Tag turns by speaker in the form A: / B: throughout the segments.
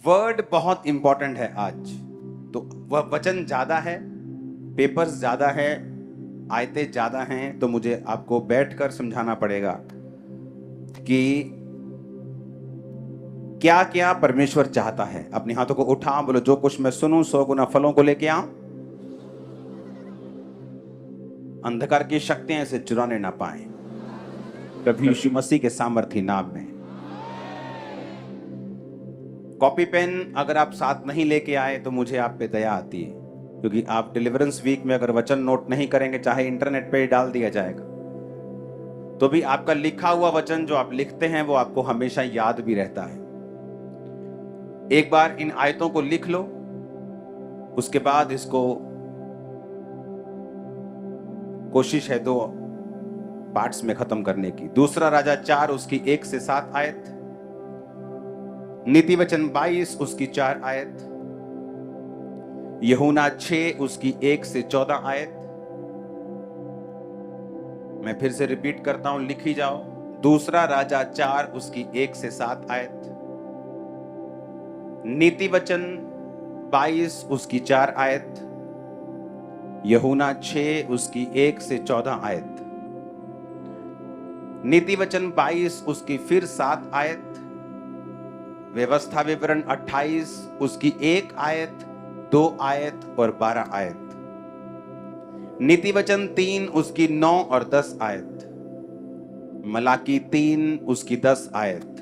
A: Word बहुत important है आज। तो वह वचन ज्यादा है, पेपर्स ज्यादा है, आयतें ज्यादा हैं, तो मुझे आपको बैठकर समझाना पड़ेगा कि क्या क्या परमेश्वर चाहता है। अपने हाथों को उठा, बोलो जो कुछ मैं सुनूं 100 गुना फलों को लेके आऊं। अंधकार की शक्तियां इसे चुराने ना पाए, प्रभु यीशु मसीह के सामर्थी नाम में। कॉपी पेन अगर आप साथ नहीं लेके आए तो मुझे आप पे दया आती है, क्योंकि आप डिलीवरेंस वीक में अगर वचन नोट नहीं करेंगे, चाहे इंटरनेट पे डाल दिया जाएगा, तो भी आपका लिखा हुआ वचन जो आप लिखते हैं वो आपको हमेशा याद भी रहता है। एक बार इन आयतों को लिख लो, उसके बाद इसको कोशिश है 2 पार्ट्स में खत्म करने की। दूसरा राजा 4 उसकी 1 से 7 आयत, नीति वचन 22 उसकी 4 आयत, यूहन्ना 6 उसकी 1 से 14 आयत। मैं फिर से रिपीट करता हूं, लिखी जाओ। दूसरा राजा 4 उसकी 1 से 7 आयत, नीति वचन 22 उसकी 4 आयत, यूहन्ना 6 उसकी 1 से 14 आयत, नीति वचन 22 उसकी फिर 7 आयत, व्यवस्था विवरण 28 उसकी 1 आयत, 2 आयत और 12 आयत, नीति वचन 3 उसकी 9 और 10 आयत, मलाकी 3 उसकी 10 आयत,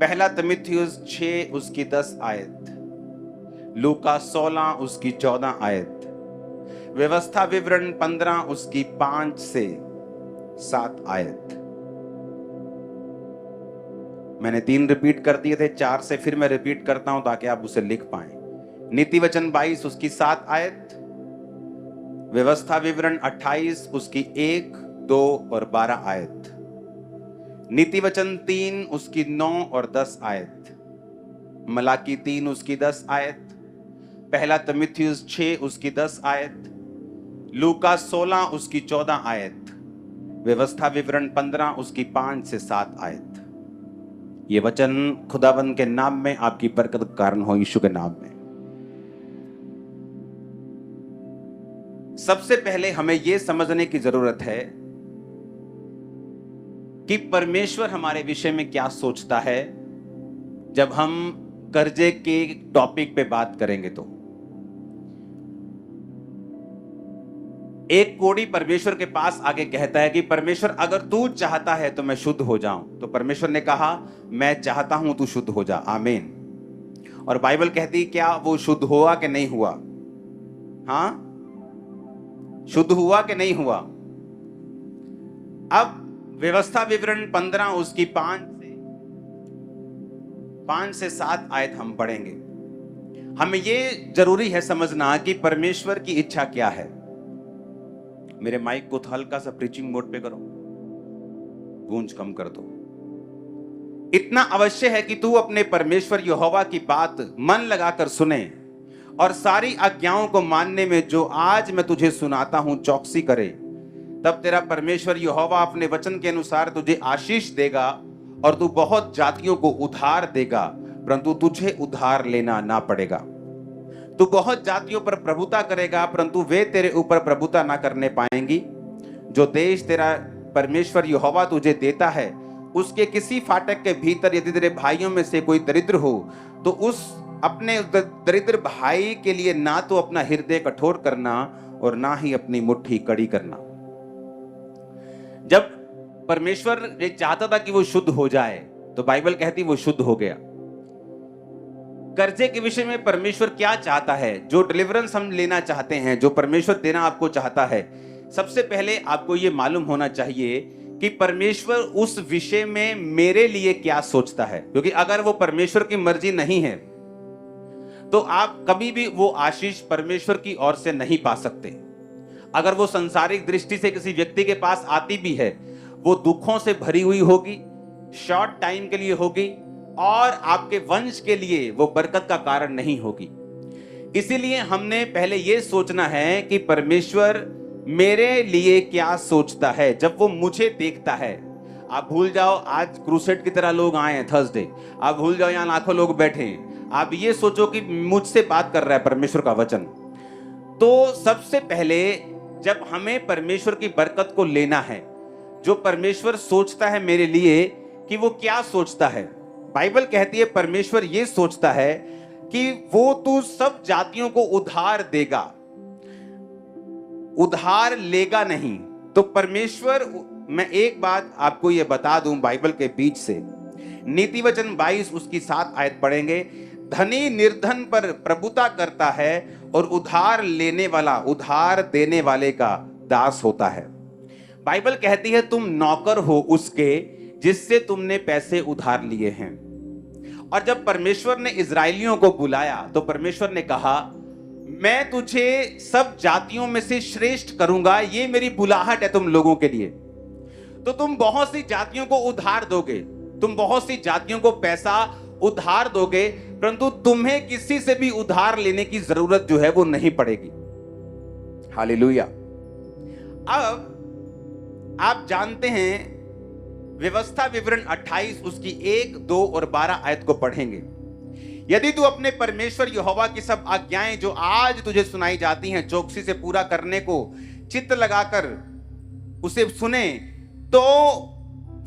A: पहला तिमुथियुस 6 उसकी 10 आयत, लूका 16 उसकी 14 आयत, व्यवस्था विवरण 15 उसकी 5 से 7 आयत। मैंने 3 रिपीट कर दिए थे, 4 से फिर मैं रिपीट करता हूं ताकि आप उसे लिख पाएं। नीति वचन 22 उसकी 7 आयत, व्यवस्था विवरण 28 उसकी 1, 2 और 12 आयत, नीति वचन 3 उसकी 9 और 10 आयत, मलाकी 3 उसकी 10 आयत, पहला तिमुथियुस 6 उसकी 10 आयत, लूका 16 उसकी 14 आयत, व्यवस्था विवरण 15 उसकी 5 से 7 आयत। ये वचन खुदावंद के नाम में आपकी बरकत का कारण हो, यीशु के नाम में। सबसे पहले हमें यह समझने की जरूरत है कि परमेश्वर हमारे विषय में क्या सोचता है। जब हम कर्जे के टॉपिक पे बात करेंगे तो एक कोढ़ी परमेश्वर के पास आके कहता है कि परमेश्वर अगर तू चाहता है तो मैं शुद्ध हो जाऊं। तो परमेश्वर ने कहा मैं चाहता हूं तू शुद्ध हो जा, आमीन। और बाइबल कहती क्या वो शुद्ध हुआ कि नहीं हुआ? हाँ, शुद्ध हुआ कि नहीं हुआ? अब व्यवस्था विवरण 15 उसकी 5 से 7 आयत हम पढ़ेंगे। हमें यह जरूरी है समझना कि परमेश्वर की इच्छा क्या है। मेरे माइक को हल्का सा प्रीचिंग मोड पे करो, गूंज कम कर दो। इतना अवश्य है कि तू अपने परमेश्वर यहोवा की बात मन लगाकर सुने और सारी आज्ञाओं को मानने में जो आज मैं तुझे सुनाता हूं चौकसी करे। तब तेरा परमेश्वर यहोवा अपने वचन के अनुसार तुझे आशीष देगा और तू बहुत जातियों को उधार देगा, परंतु तुझे उधार लेना ना पड़ेगा। तू बहुत जातियों पर प्रभुता करेगा, परंतु वे तेरे ऊपर प्रभुता ना करने पाएंगी। जो देश तेरा परमेश्वर यहोवा तुझे देता है, उसके किसी फाटक के भीतर यदि तेरे भाइयों में से कोई दरिद्र हो, तो उस अपने दरिद्र भाई के लिए ना तो अपना हृदय कठोर करना और ना ही अपनी मुट्ठी कड़ी करना। जब परमेश्वर ये चाहता था कि वो शुद्ध हो जाए, तो बाइबल कहती वो शुद्ध हो गया। कर्जे के विषय में परमेश्वर क्या चाहता है? जो डिलीवरेंस हम लेना चाहते हैं, जो परमेश्वर देना आपको चाहता है, सबसे पहले आपको यह मालूम होना चाहिए कि परमेश्वर उस विषय में मेरे लिए क्या सोचता है। क्योंकि अगर वो परमेश्वर की मर्जी नहीं है तो आप कभी भी वो आशीष परमेश्वर की ओर से नहीं पा सकते। अगर वो संसारिक दृष्टि से किसी व्यक्ति के पास आती भी है, वो दुखों से भरी हुई होगी, शॉर्ट टाइम के लिए होगी और आपके वंश के लिए वो बरकत का कारण नहीं होगी। इसीलिए हमने पहले यह सोचना है कि परमेश्वर मेरे लिए क्या सोचता है। जब वो मुझे देखता है, आप भूल जाओ आज क्रूसेड की तरह लोग आए हैं थर्सडे, आप भूल जाओ यहाँ लाखों लोग बैठे हैं, आप ये सोचो कि मुझसे बात कर रहा है परमेश्वर का वचन। तो सबसे पहले जब हमें परमेश्वर की बरकत को लेना है, जो परमेश्वर सोचता है मेरे लिए, कि वो क्या सोचता है। बाइबल कहती है परमेश्वर ये सोचता है कि वो तू सब जातियों को उधार देगा, उधार लेगा नहीं। तो परमेश्वर, मैं एक बात आपको ये बता दूं बाइबल के बीच से, नीति वचन 22 उसकी 7 आयत पढ़ेंगे। धनी निर्धन पर प्रभुता करता है और उधार लेने वाला उधार देने वाले का दास होता है। बाइबल कहती है तुम नौकर हो उसके जिससे तुमने पैसे उधार लिए हैं। और जब परमेश्वर ने इजरायलियों को बुलाया तो परमेश्वर ने कहा मैं तुझे सब जातियों में से श्रेष्ठ करूंगा, ये मेरी बुलाहट है तुम लोगों के लिए। तो तुम बहुत सी जातियों को उधार दोगे, तुम बहुत सी जातियों को पैसा उधार दोगे, परंतु तुम्हें किसी से भी उधार लेने की जरूरत जो है वो नहीं पड़ेगी। हालेलुया। अब आप जानते हैं व्यवस्था विवरण 28 उसकी 1, 2 और 12 आयत को पढ़ेंगे। यदि तू अपने परमेश्वर यहोवा की सब आज्ञाएं जो आज तुझे सुनाई जाती हैं चौकसी से पूरा करने को चित्त लगाकर उसे सुने, तो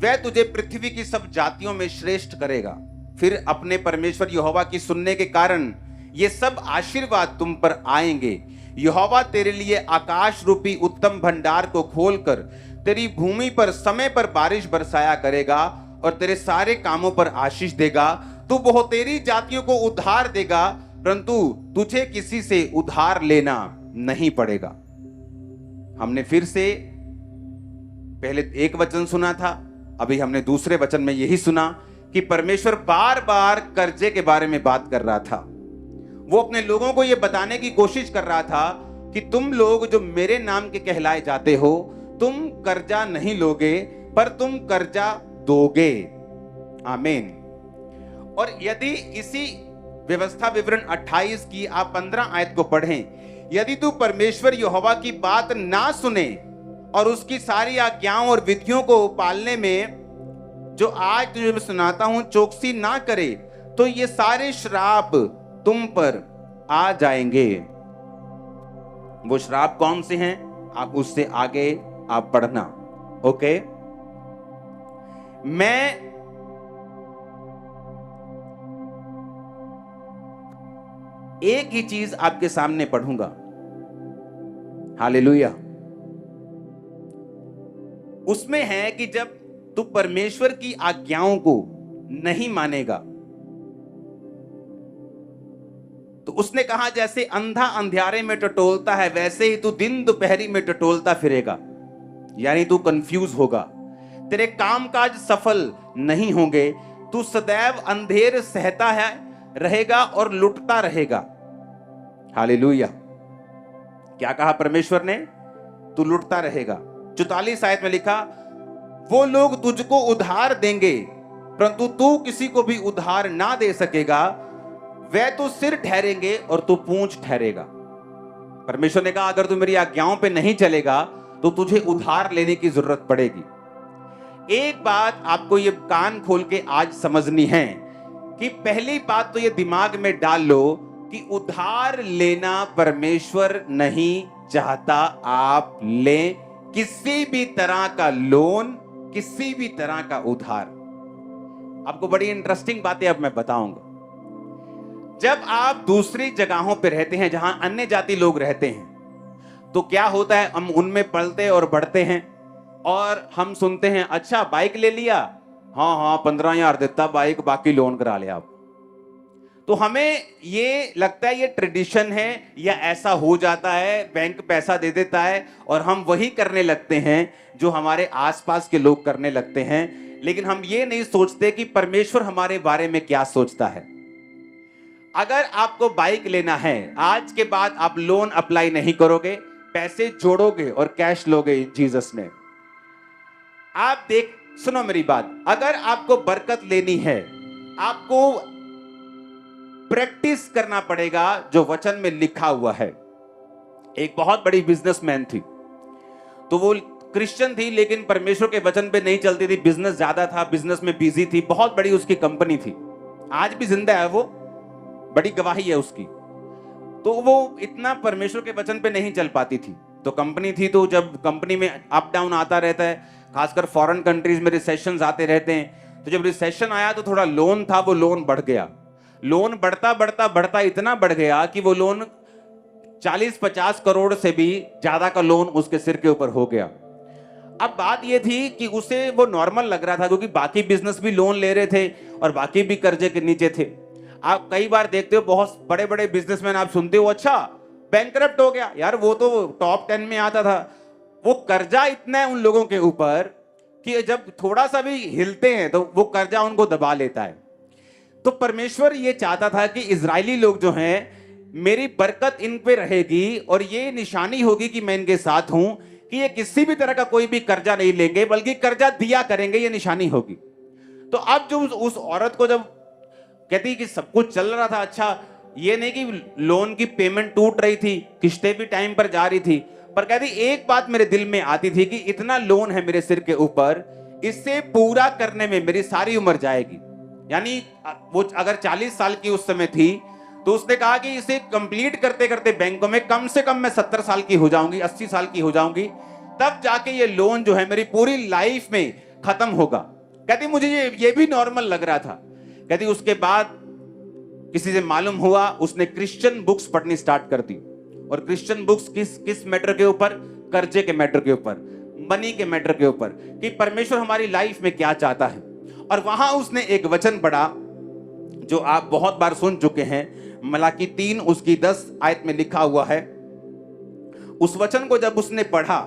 A: वह तुझे पृथ्वी की सब जातियों में श्रेष्ठ करेगा। फिर अपने परमेश्वर यहोवा की सुनने के कारण ये सब आशीर्वाद तुम पर आएंगे। यहोवा तेरे लिए आकाश रूपी उत्तम भंडार को खोलकर तेरी भूमि पर समय पर बारिश बरसाया करेगा और तेरे सारे कामों पर आशीष देगा। तू बहुतेरी जातियों को उधार देगा, परंतु तुझे किसी से उधार लेना नहीं पड़ेगा। हमने फिर से पहले एक वचन सुना था, अभी हमने दूसरे वचन में यही सुना कि परमेश्वर बार बार कर्जे के बारे में बात कर रहा था। वो अपने लोगों को यह बताने की कोशिश कर रहा था कि तुम लोग जो मेरे नाम के कहलाए जाते हो, तुम कर्जा नहीं लोगे पर तुम कर्जा दोगे। आमीन। और यदि इसी व्यवस्था विवरण 28 की आप 15 आयत को पढ़ें, यदि तू परमेश्वर यहोवा की बात ना सुने और उसकी सारी आज्ञाओं और विधियों को पालने में जो आज तुझे मैं सुनाता हूं चौकसी ना करे, तो ये सारे श्राप तुम पर आ जाएंगे। वो श्राप कौन से हैं आप उससे आगे आप पढ़ना। ओके, मैं एक ही चीज आपके सामने पढ़ूंगा। हालेलुया। उसमें है कि जब तू परमेश्वर की आज्ञाओं को नहीं मानेगा तो उसने कहा जैसे अंधा अंधियारे में टटोलता है वैसे ही तू दिन दोपहरी में टटोलता फिरेगा, यानी तू कंफ्यूज होगा, तेरे कामकाज सफल नहीं होंगे, तू सदैव अंधेर सहता है रहेगा और लुटता रहेगा। हालेलुया। क्या कहा परमेश्वर ने? तू लुटता रहेगा। 44 आयत में लिखा वो लोग तुझको उधार देंगे परंतु तू किसी को भी उधार ना दे सकेगा, वे तो सिर ठहरेंगे और तू पूंछ ठहरेगा। परमेश्वर ने कहा अगर तू मेरी आज्ञाओं पे नहीं चलेगा तो तुझे उधार लेने की जरूरत पड़ेगी। एक बात आपको ये कान खोल के आज समझनी है कि पहली बात तो ये दिमाग में डाल लो कि उधार लेना परमेश्वर नहीं चाहता आप लें किसी भी तरह का लोन, किसी भी तरह का उधार। आपको बड़ी इंटरेस्टिंग बातें अब मैं बताऊंगा। जब आप दूसरी जगहों पे रहते हैं जहां अन्य जाति लोग रहते हैं तो क्या होता है, हम उनमें पलते और बढ़ते हैं और हम सुनते हैं अच्छा बाइक ले लिया, हाँ 15,000 देता बाइक, बाकी लोन करा लिया आप। तो हमें ये लगता है ये ट्रेडिशन है या ऐसा हो जाता है, बैंक पैसा दे देता है और हम वही करने लगते हैं जो हमारे आसपास के लोग करने लगते हैं। लेकिन हम ये नहीं सोचते कि परमेश्वर हमारे बारे में क्या सोचता है। अगर आपको बाइक लेना है, आज के बाद आप लोन अप्लाई नहीं करोगे, पैसे जोड़ोगे और कैश लोगे इन जीसस ने। आप सुनो मेरी बात, अगर आपको बरकत लेनी है आपको प्रैक्टिस करना पड़ेगा जो वचन में लिखा हुआ है। एक बहुत बड़ी बिजनेसमैन थी, तो वो क्रिश्चियन थी लेकिन परमेश्वर के वचन पे नहीं चलती थी, बिजनेस ज्यादा था, बिजनेस में बिजी थी, बहुत बड़ी उसकी कंपनी थी, आज भी जिंदा है वो, बड़ी गवाही है उसकी। तो वो इतना परमेश्वर के वचन पे नहीं चल पाती थी। तो कंपनी थी, तो जब कंपनी में अप डाउन आता रहता है, खासकर फॉरेन कंट्रीज में रिसेशंस आते रहते हैं, तो जब रिसेशन आया तो थोड़ा लोन था, वो लोन बढ़ गया। लोन बढ़ता बढ़ता बढ़ता इतना बढ़ गया कि वो लोन 40-50 करोड़ से भी ज्यादा का लोन उसके सिर के ऊपर हो गया। अब बात ये थी कि उसे वो नॉर्मल लग रहा था क्योंकि बाकी बिजनेस भी लोन ले रहे थे और बाकी भी कर्जे के नीचे थे। आप कई बार देखते हो बहुत बड़े बड़े बिजनेसमैन, आप सुनते हो अच्छा बैंकरप्ट हो गया, यार वो तो टॉप 10 में आता था। वो कर्जा इतना है उन लोगों के ऊपर कि जब थोड़ा सा भी हिलते हैं तो वो कर्जा उनको दबा लेता है। तो परमेश्वर ये चाहता था कि इजरायली लोग जो हैं, मेरी बरकत इन पे रहेगी और ये निशानी होगी कि मैं इनके साथ हूं, कि ये किसी भी तरह का कोई भी कर्जा नहीं लेंगे बल्कि कर्जा दिया करेंगे, ये निशानी होगी। तो अब जो उस औरत को जब कहती कि सब कुछ चल रहा था अच्छा, ये नहीं कि लोन की पेमेंट टूट रही थी, किस्तें भी टाइम पर जा रही थी, पर कहती एक बात मेरे दिल में आती थी कि इतना लोन है मेरे सिर के ऊपर, इससे पूरा करने में मेरी सारी उम्र जाएगी। यानी वो अगर 40 साल की उस समय थी तो उसने कहा कि इसे कंप्लीट करते करते बैंकों में कम से कम मैं 70 साल की हो जाऊंगी, 80 साल की हो जाऊंगी, तब जाके ये लोन जो है मेरी पूरी लाइफ में खत्म होगा। कहती मुझे ये भी नॉर्मल लग रहा था। कहती उसके बाद किसी से मालूम हुआ, उसने क्रिश्चियन बुक्स पढ़नी स्टार्ट कर दी। और क्रिश्चियन बुक्स किस मैटर के ऊपर? कर्जे के मैटर के ऊपर, मनी के मैटर के ऊपर, कि परमेश्वर हमारी लाइफ में क्या चाहता है। और वहां उसने एक वचन पढ़ा जो आप बहुत बार सुन चुके हैं, मलाकी 3 उसकी 10 आयत में लिखा हुआ है। उस वचन को जब उसने पढ़ा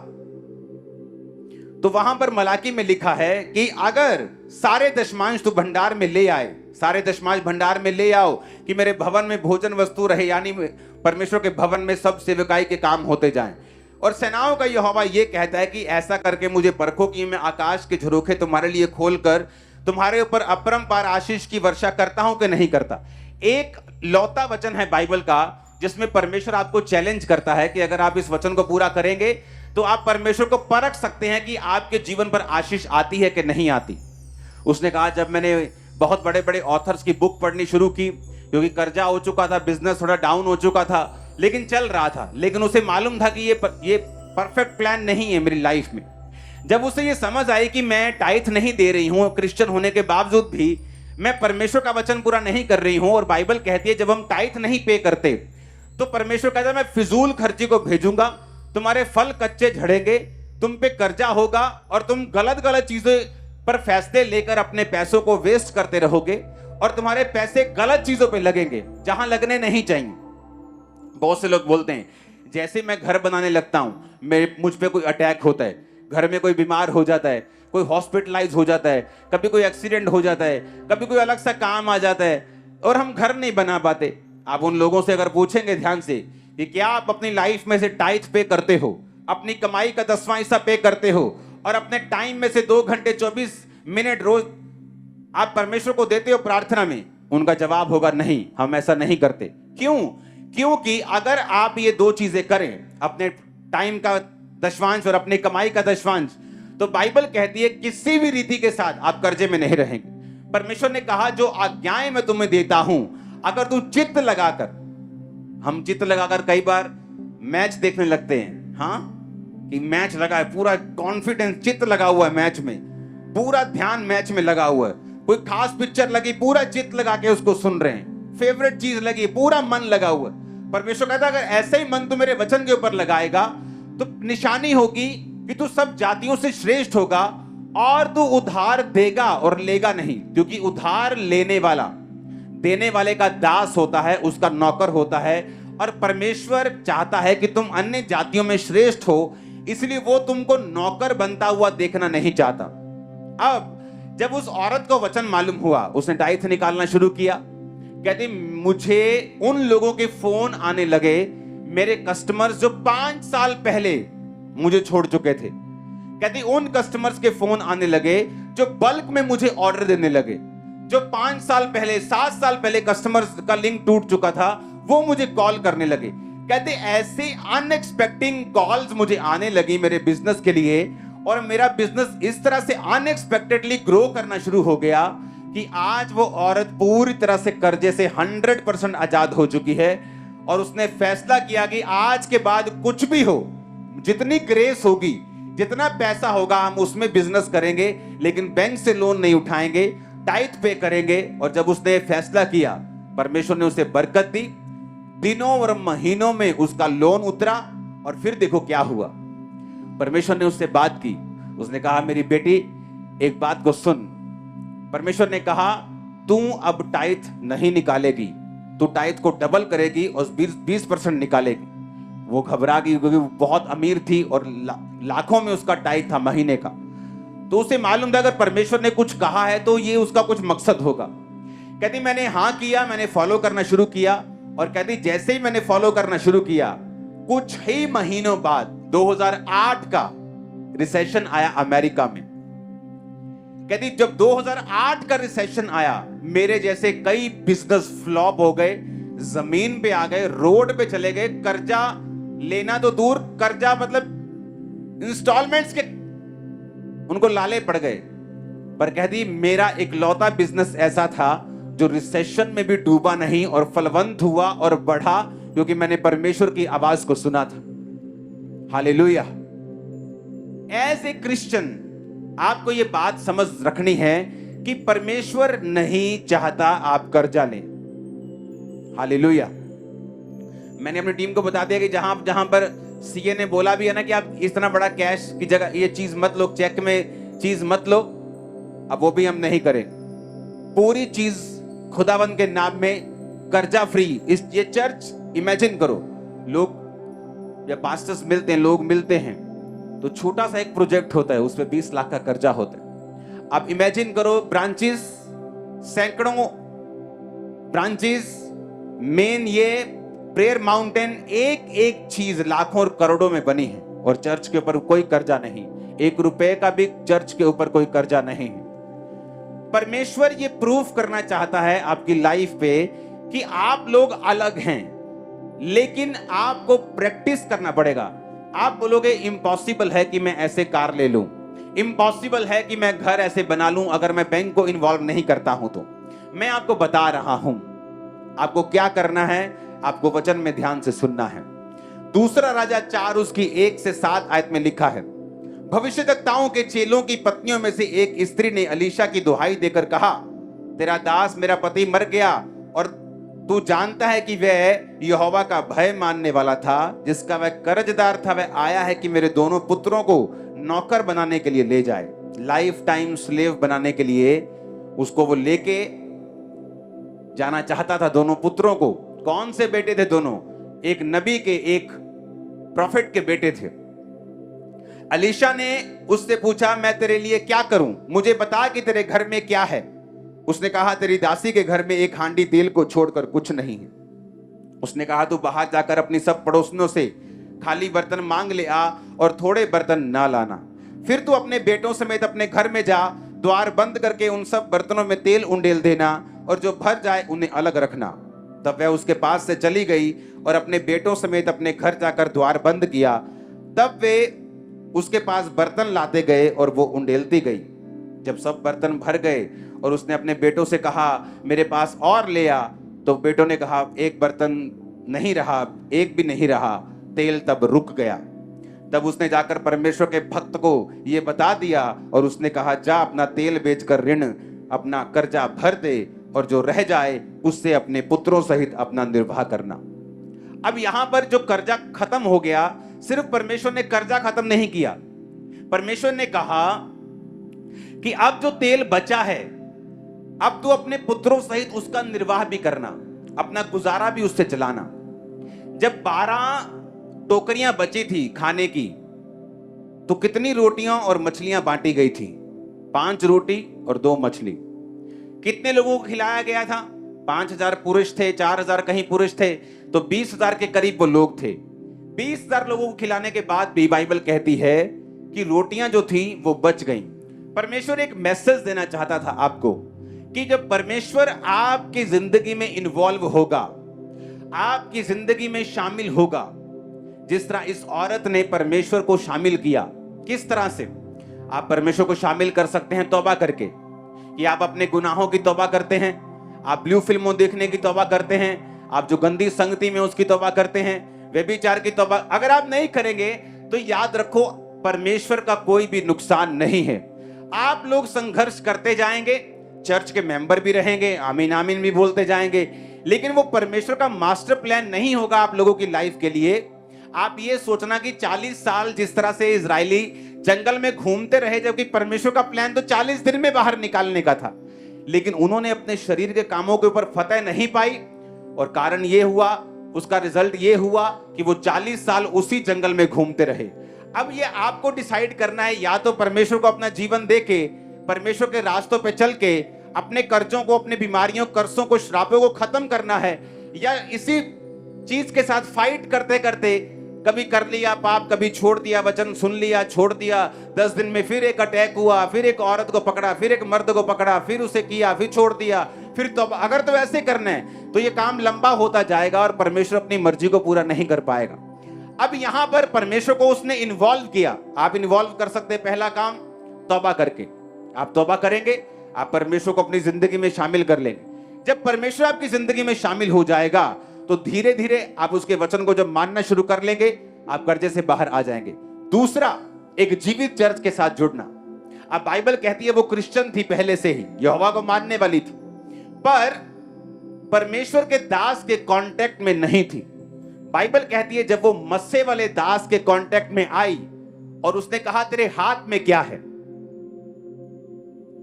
A: तो वहां पर मलाकी में लिखा है कि अगर सारे दशमांश तू भंडार में ले आए, सारे दशमांश भंडार में ले आओ कि मेरे भवन में भोजन वस्तु रहे, यानी परमेश्वर के भवन में सब सेवकाई के काम होते जाएं। और सेनाओं का यहोवा ये कहता है कि ऐसा करके मुझे परखो कि मैं आकाश के झरोखे तुम्हारे लिए खोलकर तुम्हारे ऊपर अपरंपार आशीष की वर्षा करता हूं कि नहीं करता। एक लौता वचन है बाइबल का जिसमें परमेश्वर आपको चैलेंज करता है कि अगर आप इस वचन को पूरा करेंगे तो आप परमेश्वर को परख सकते हैं कि आपके जीवन पर आशीष आती है कि नहीं आती। उसने कहा जब मैंने बहुत बड़े बड़े ऑथर्स की बुक पढ़नी शुरू की, क्योंकि कर्जा हो चुका था, बिजनेस थोड़ा डाउन हो चुका था, लेकिन चल रहा था, लेकिन उसे मालूम था कि ये परफेक्ट प्लान नहीं है मेरी लाइफ में। जब उसे ये समझ आई कि मैं टाइथ नहीं दे रही हूं, क्रिश्चियन होने के बावजूद भी मैं परमेश्वर का वचन पूरा नहीं कर रही हूं, और बाइबल कहती है जब हम टाइथ नहीं पे करते तो परमेश्वर कहता है मैं फिजूल खर्ची को भेजूंगा, तुम्हारे फल कच्चे झड़ेंगे, तुम पे कर्जा होगा और तुम गलत गलत चीजों पर फैसले लेकर अपने पैसों को वेस्ट करते रहोगे और तुम्हारे पैसे गलत चीजों पे लगेंगे जहां लगने नहीं चाहिए। बहुत से लोग बोलते हैं जैसे मैं घर बनाने लगता हूं मुझ पे कोई अटैक होता है, घर में कोई बीमार हो जाता है, कोई हॉस्पिटलाइज हो जाता है, कभी कोई एक्सीडेंट हो जाता है, कभी कोई अलग सा काम आ जाता है और हम घर नहीं बना पाते। आप उन लोगों से अगर पूछेंगे ध्यान से कि क्या आप अपनी लाइफ में से टाइथ पे करते हो, अपनी कमाई का 10वां हिस्सा पे करते हो और अपने टाइम में से 2 घंटे 24 मिनट रोज आप परमेश्वर को देते हो प्रार्थना में? उनका जवाब होगा नहीं, हम ऐसा नहीं करते। क्यों? क्योंकि अगर आप ये 2 चीजें करें, अपने टाइम का दशवांश और अपनी कमाई का दशवांश, तो बाइबल कहती है किसी भी रीति के साथ आप कर्जे में नहीं रहेंगे। परमेश्वर ने कहा जो आज्ञाएं मैं तुम्हें देता हूं, अगर तू चित्त लगाकर, हम चित्त लगाकर कई बार मैच देखने लगते हैं, हाँ कि मैच लगा है, पूरा कॉन्फिडेंस, चित्त लगा हुआ है मैच में, पूरा ध्यान मैच में लगा हुआ है, कोई खास पिक्चर लगी, पूरा चित्त लगा के उसको सुन रहे हैं, फेवरेट चीज लगी, पूरा मन लगा हुआ है। परमेश्वर कहता है अगर ऐसे ही मन तू मेरे वचन के ऊपर लगाएगा तो निशानी होगी कि तू सब जातियों से श्रेष्ठ होगा और तू उधार देगा और लेगा नहीं, क्योंकि उधार लेने वाला देने वाले का दास होता है, उसका नौकर होता है। और परमेश्वर चाहता है कि तुम अन्य जातियों में श्रेष्ठ हो, इसलिए वो तुमको नौकर बनता हुआ देखना नहीं चाहता। अब जब उस औरत को वचन मालूम हुआ, उसने टाइथ निकालना शुरू किया। कहती मुझे उन लोगों के फोन आने लगे, मेरे कस्टमर्स जो 5 साल पहले मुझे छोड़ चुके थे। कहती उन कस्टमर्स के फोन आने लगे जो बल्क में मुझे ऑर्डर देने लगे, जो 5 साल पहले 7 साल पहले कस्टमर्स का लिंक टूट चुका था, वो मुझे कॉल करने लगे। कहते ऐसे अनएक्सपेक्टेड कॉल्स मुझे आने लगी मेरे बिजनेस के लिए, और मेरा बिजनेस इस तरह से अनएक्सपेक्टेडली ग्रो करना शुरू हो गया कि आज वो औरत पूरी तरह से कर्जे से 100% आजाद हो चुकी है। और उसने फैसला किया कि आज के बाद कुछ भी हो, जितनी ग्रेस होगी, जितना पैसा होगा, हम उसमें बिजनेस करेंगे, लेकिन बैंक से लोन नहीं उठाएंगे, टाइथ पे करेंगे। और जब उसने फैसला किया, परमेश्वर ने उसे बरकत दी। दिनों और महीनों में उसका लोन उतरा। और फिर देखो क्या हुआ, परमेश्वर ने उससे बात की। उसने कहा, मेरी बेटी एक बात को सुन। परमेश्वर ने कहा, तू अब टाइथ नहीं निकालेगी, तू टाइथ को डबल करेगी और 20% निकालेगी। वो घबरा गई क्योंकि वो बहुत अमीर थी और लाखों में उसका टाइथ था महीने का। तो उसे मालूम था अगर परमेश्वर ने कुछ कहा है तो ये उसका कुछ मकसद होगा। कहती, मैंने हाँ किया, मैंने फॉलो करना शुरू किया। और कहती, जैसे ही मैंने फॉलो करना शुरू किया, कुछ ही महीनों बाद 2008 का रिसेशन आया अमेरिका में। कहती, जब 2008 का रिसेशन आया, मेरे जैसे कई बिजनेस फ्लॉप हो गए, जमीन पे आ गए, रोड पे चले गए। कर्जा लेना तो दूर, कर्जा मतलब इंस्टॉलमेंट्स के उनको लाले पड़ गए। पर कहती, मेरा इकलौता बिजनेस ऐसा था जो रिसेशन में भी डूबा नहीं और फलवंत हुआ और बढ़ा, क्योंकि मैंने परमेश्वर की आवाज को सुना था। हालेलुया। एज ए क्रिश्चियन आपको यह बात समझ रखनी है कि परमेश्वर नहीं चाहता आप कर्जा लें। हालेलुया। मैंने अपनी टीम को बता दिया कि जहां पर सीए ने बोला भी है ना कि आप इतना बड़ा कैश की जगह ये चीज मत लो, चेक में चीज मत लो, अब वो भी हम नहीं करें। पूरी चीज खुदावंद के नाम में कर्जा फ्री। ये चर्च इमेजिन करो, लोग जब पास्टर्स मिलते हैं, लोग मिलते हैं, तो छोटा सा एक प्रोजेक्ट होता है, उसमें 20 लाख का कर्जा होता है। आप इमेजिन करो, ब्रांचेस, सैकड़ों ब्रांचेस, मेन ये प्रेयर माउंटेन, एक एक चीज लाखों और करोड़ों में बनी है और चर्च के ऊपर कोई कर्जा नहीं, 1 रुपए का भी चर्च के ऊपर कोई कर्जा नहीं है। परमेश्वर ये प्रूफ करना चाहता है आपकी लाइफ पे कि आप लोग अलग हैं, लेकिन आपको प्रैक्टिस करना पड़ेगा। आप बोलोगे इम्पॉसिबल है कि मैं ऐसे कार ले लूं, इम्पॉसिबल है कि मैं घर ऐसे बना लूं अगर मैं बैंक को इन्वॉल्व नहीं करता हूं। तो मैं आपको बता रहा हूं आपको क्या करना है, आपको वचन में ध्यान से सुनना है। दूसरा राजा 4 उसकी 1 से 7 आयत में लिखा है, भविष्यद्वक्ताओं के चेलों की पत्नियों में से एक स्त्री ने एलीशा की दुहाई देकर कहा, तेरा दास मेरा पति मर गया और तू जानता है कि वह यहोवा का भय मानने वाला था, जिसका वह कर्जदार था। वह आया है कि मेरे दोनों पुत्रों को नौकर बनाने के लिए ले जाए, लाइफ टाइम स्लेव बनाने के लिए उसको वो लेके जाना चाहता था। दोनों पुत्रों को, कौन से बेटे थे दोनों? एक नबी के, एक प्रॉफिट के बेटे थे। एलीशा ने उससे पूछा, मैं तेरे लिए क्या करूं, मुझे बता कि तेरे घर में क्या है। उसने कहा, तेरी दासी के घर में 1 हांडी तेल को छोड़कर कुछ नहीं है। उसने कहा, तू बाहर जाकर अपनी सब पड़ोसियों से खाली बर्तन मांग ले आ और थोड़े बर्तन ना लाना। फिर तू अपने बेटों समेत अपने घर में जा, द्वार बंद करके उन सब बर्तनों में तेल उंडेल देना और जो भर जाए उन्हें अलग रखना। तब वह उसके पास से चली गई और अपने बेटों समेत अपने घर जाकर द्वार बंद किया। तब वे उसके पास बर्तन लाते गए और वो उंडेलती गई। जब सब बर्तन भर गए और उसने अपने बेटों से कहा, मेरे पास और ले आ, तो बेटों ने कहा, 1 बर्तन नहीं रहा, 1 भी नहीं रहा। तेल तब रुक गया। तब उसने जाकर परमेश्वर के भक्त को यह बता दिया और उसने कहा, जा अपना तेल बेचकर ऋण अपना कर्जा भर दे और जो रह जाए उससे अपने पुत्रों सहित अपना निर्वाह करना। अब यहां पर जो कर्जा खत्म हो गया, सिर्फ परमेश्वर ने कर्जा खत्म नहीं किया, परमेश्वर ने कहा कि अब जो तेल बचा है, अब तू अपने पुत्रों सहित उसका निर्वाह भी करना, अपना गुजारा भी उससे चलाना। जब 12 टोकरियां बची थी खाने की, तो कितनी रोटियां और मछलियां बांटी गई थी? 5 रोटी और 2 मछली। कितने लोगों को खिलाया गया था? 5000 पुरुष थे, 4000 कहीं पुरुष थे, तो 20000 के करीब वो लोग थे। 20000 लोगों को खिलाने के बाद भी बाइबल कहती है कि रोटियां जो थी वो बच गईं। परमेश्वर एक मैसेज देना चाहता था आपको कि जब परमेश्वर आपकी जिंदगी में इन्वॉल्व होगा, आपकी जिंदगी में शामिल होगा, जिस तरह इस औरत ने परमेश्वर को शामिल किया, किस तरह से आप परमेश्वर को शामिल कर सकते हैं तौबा करके, कि आप अपने गुनाहों की तौबा करते हैं, आप ब्लू फिल्मों देखने की तौबा करते हैं, आप जो गंदी संगति में उसकी तौबा करते हैं, व्यभिचार की तौबा अगर आप नहीं करेंगे तो याद रखो परमेश्वर का कोई भी नुकसान नहीं है। आप लोग संघर्ष करते जाएंगे, चर्च के मेंबर भी रहेंगे, आमीन आमीन भी बोलते जाएंगे, लेकिन वो परमेश्वर का मास्टर प्लान नहीं होगा आप लोगों की लाइफ के लिए। आप ये सोचना कि 40 साल जिस तरह से इजरायली जंगल में घूमते रहे, जबकि परमेश्वर का प्लान तो 40 दिन में बाहर निकालने का था, लेकिन उन्होंने अपने शरीर के कामों के ऊपर फतह नहीं पाई, और कारण ये हुआ, उसका रिजल्ट ये हुआ कि वो 40 साल उसी जंगल में घूमते रहे। अब ये आपको डिसाइड करना है, या तो परमेश्वर को अपना जीवन देके, परमेश्वर के रास्तों पे चल के अपने कर्जों को, अपने बीमारियों, कर्जों को, श्रापों को खत्म करना है, या इसी चीज के साथ फाइट करते करते कभी कर लिया पाप, कभी छोड़ दिया, वचन सुन लिया, छोड़ दिया, 10 दिन में फिर एक अटैक हुआ, फिर एक औरत को पकड़ा, फिर एक मर्द को पकड़ा, फिर उसे किया, फिर छोड़ दिया, फिर तो अगर तो ऐसे करना है तो ये काम लंबा होता जाएगा और परमेश्वर अपनी मर्जी को पूरा नहीं कर पाएगा। अब यहां पर परमेश्वर को उसने इन्वॉल्व किया। आप इन्वॉल्व कर सकते हैं, पहला काम तौबा करके। आप तौबा करेंगे, आप परमेश्वर को अपनी जिंदगी में शामिल कर लेंगे। जब परमेश्वर आपकी जिंदगी में शामिल हो जाएगा तो धीरे धीरे आप उसके वचन को जब मानना शुरू कर लेंगे, आप कर्जे से बाहर आ जाएंगे। दूसरा, एक जीवित चर्च के साथ जुड़ना। अब बाइबल कहती है वो क्रिश्चियन थी पहले से ही, यहोवा को मानने वाली थी, पर परमेश्वर के दास के कांटेक्ट में नहीं थी। बाइबल कहती है जब वो मस्से वाले दास के कांटेक्ट में आई और उसने कहा तेरे हाथ में क्या है,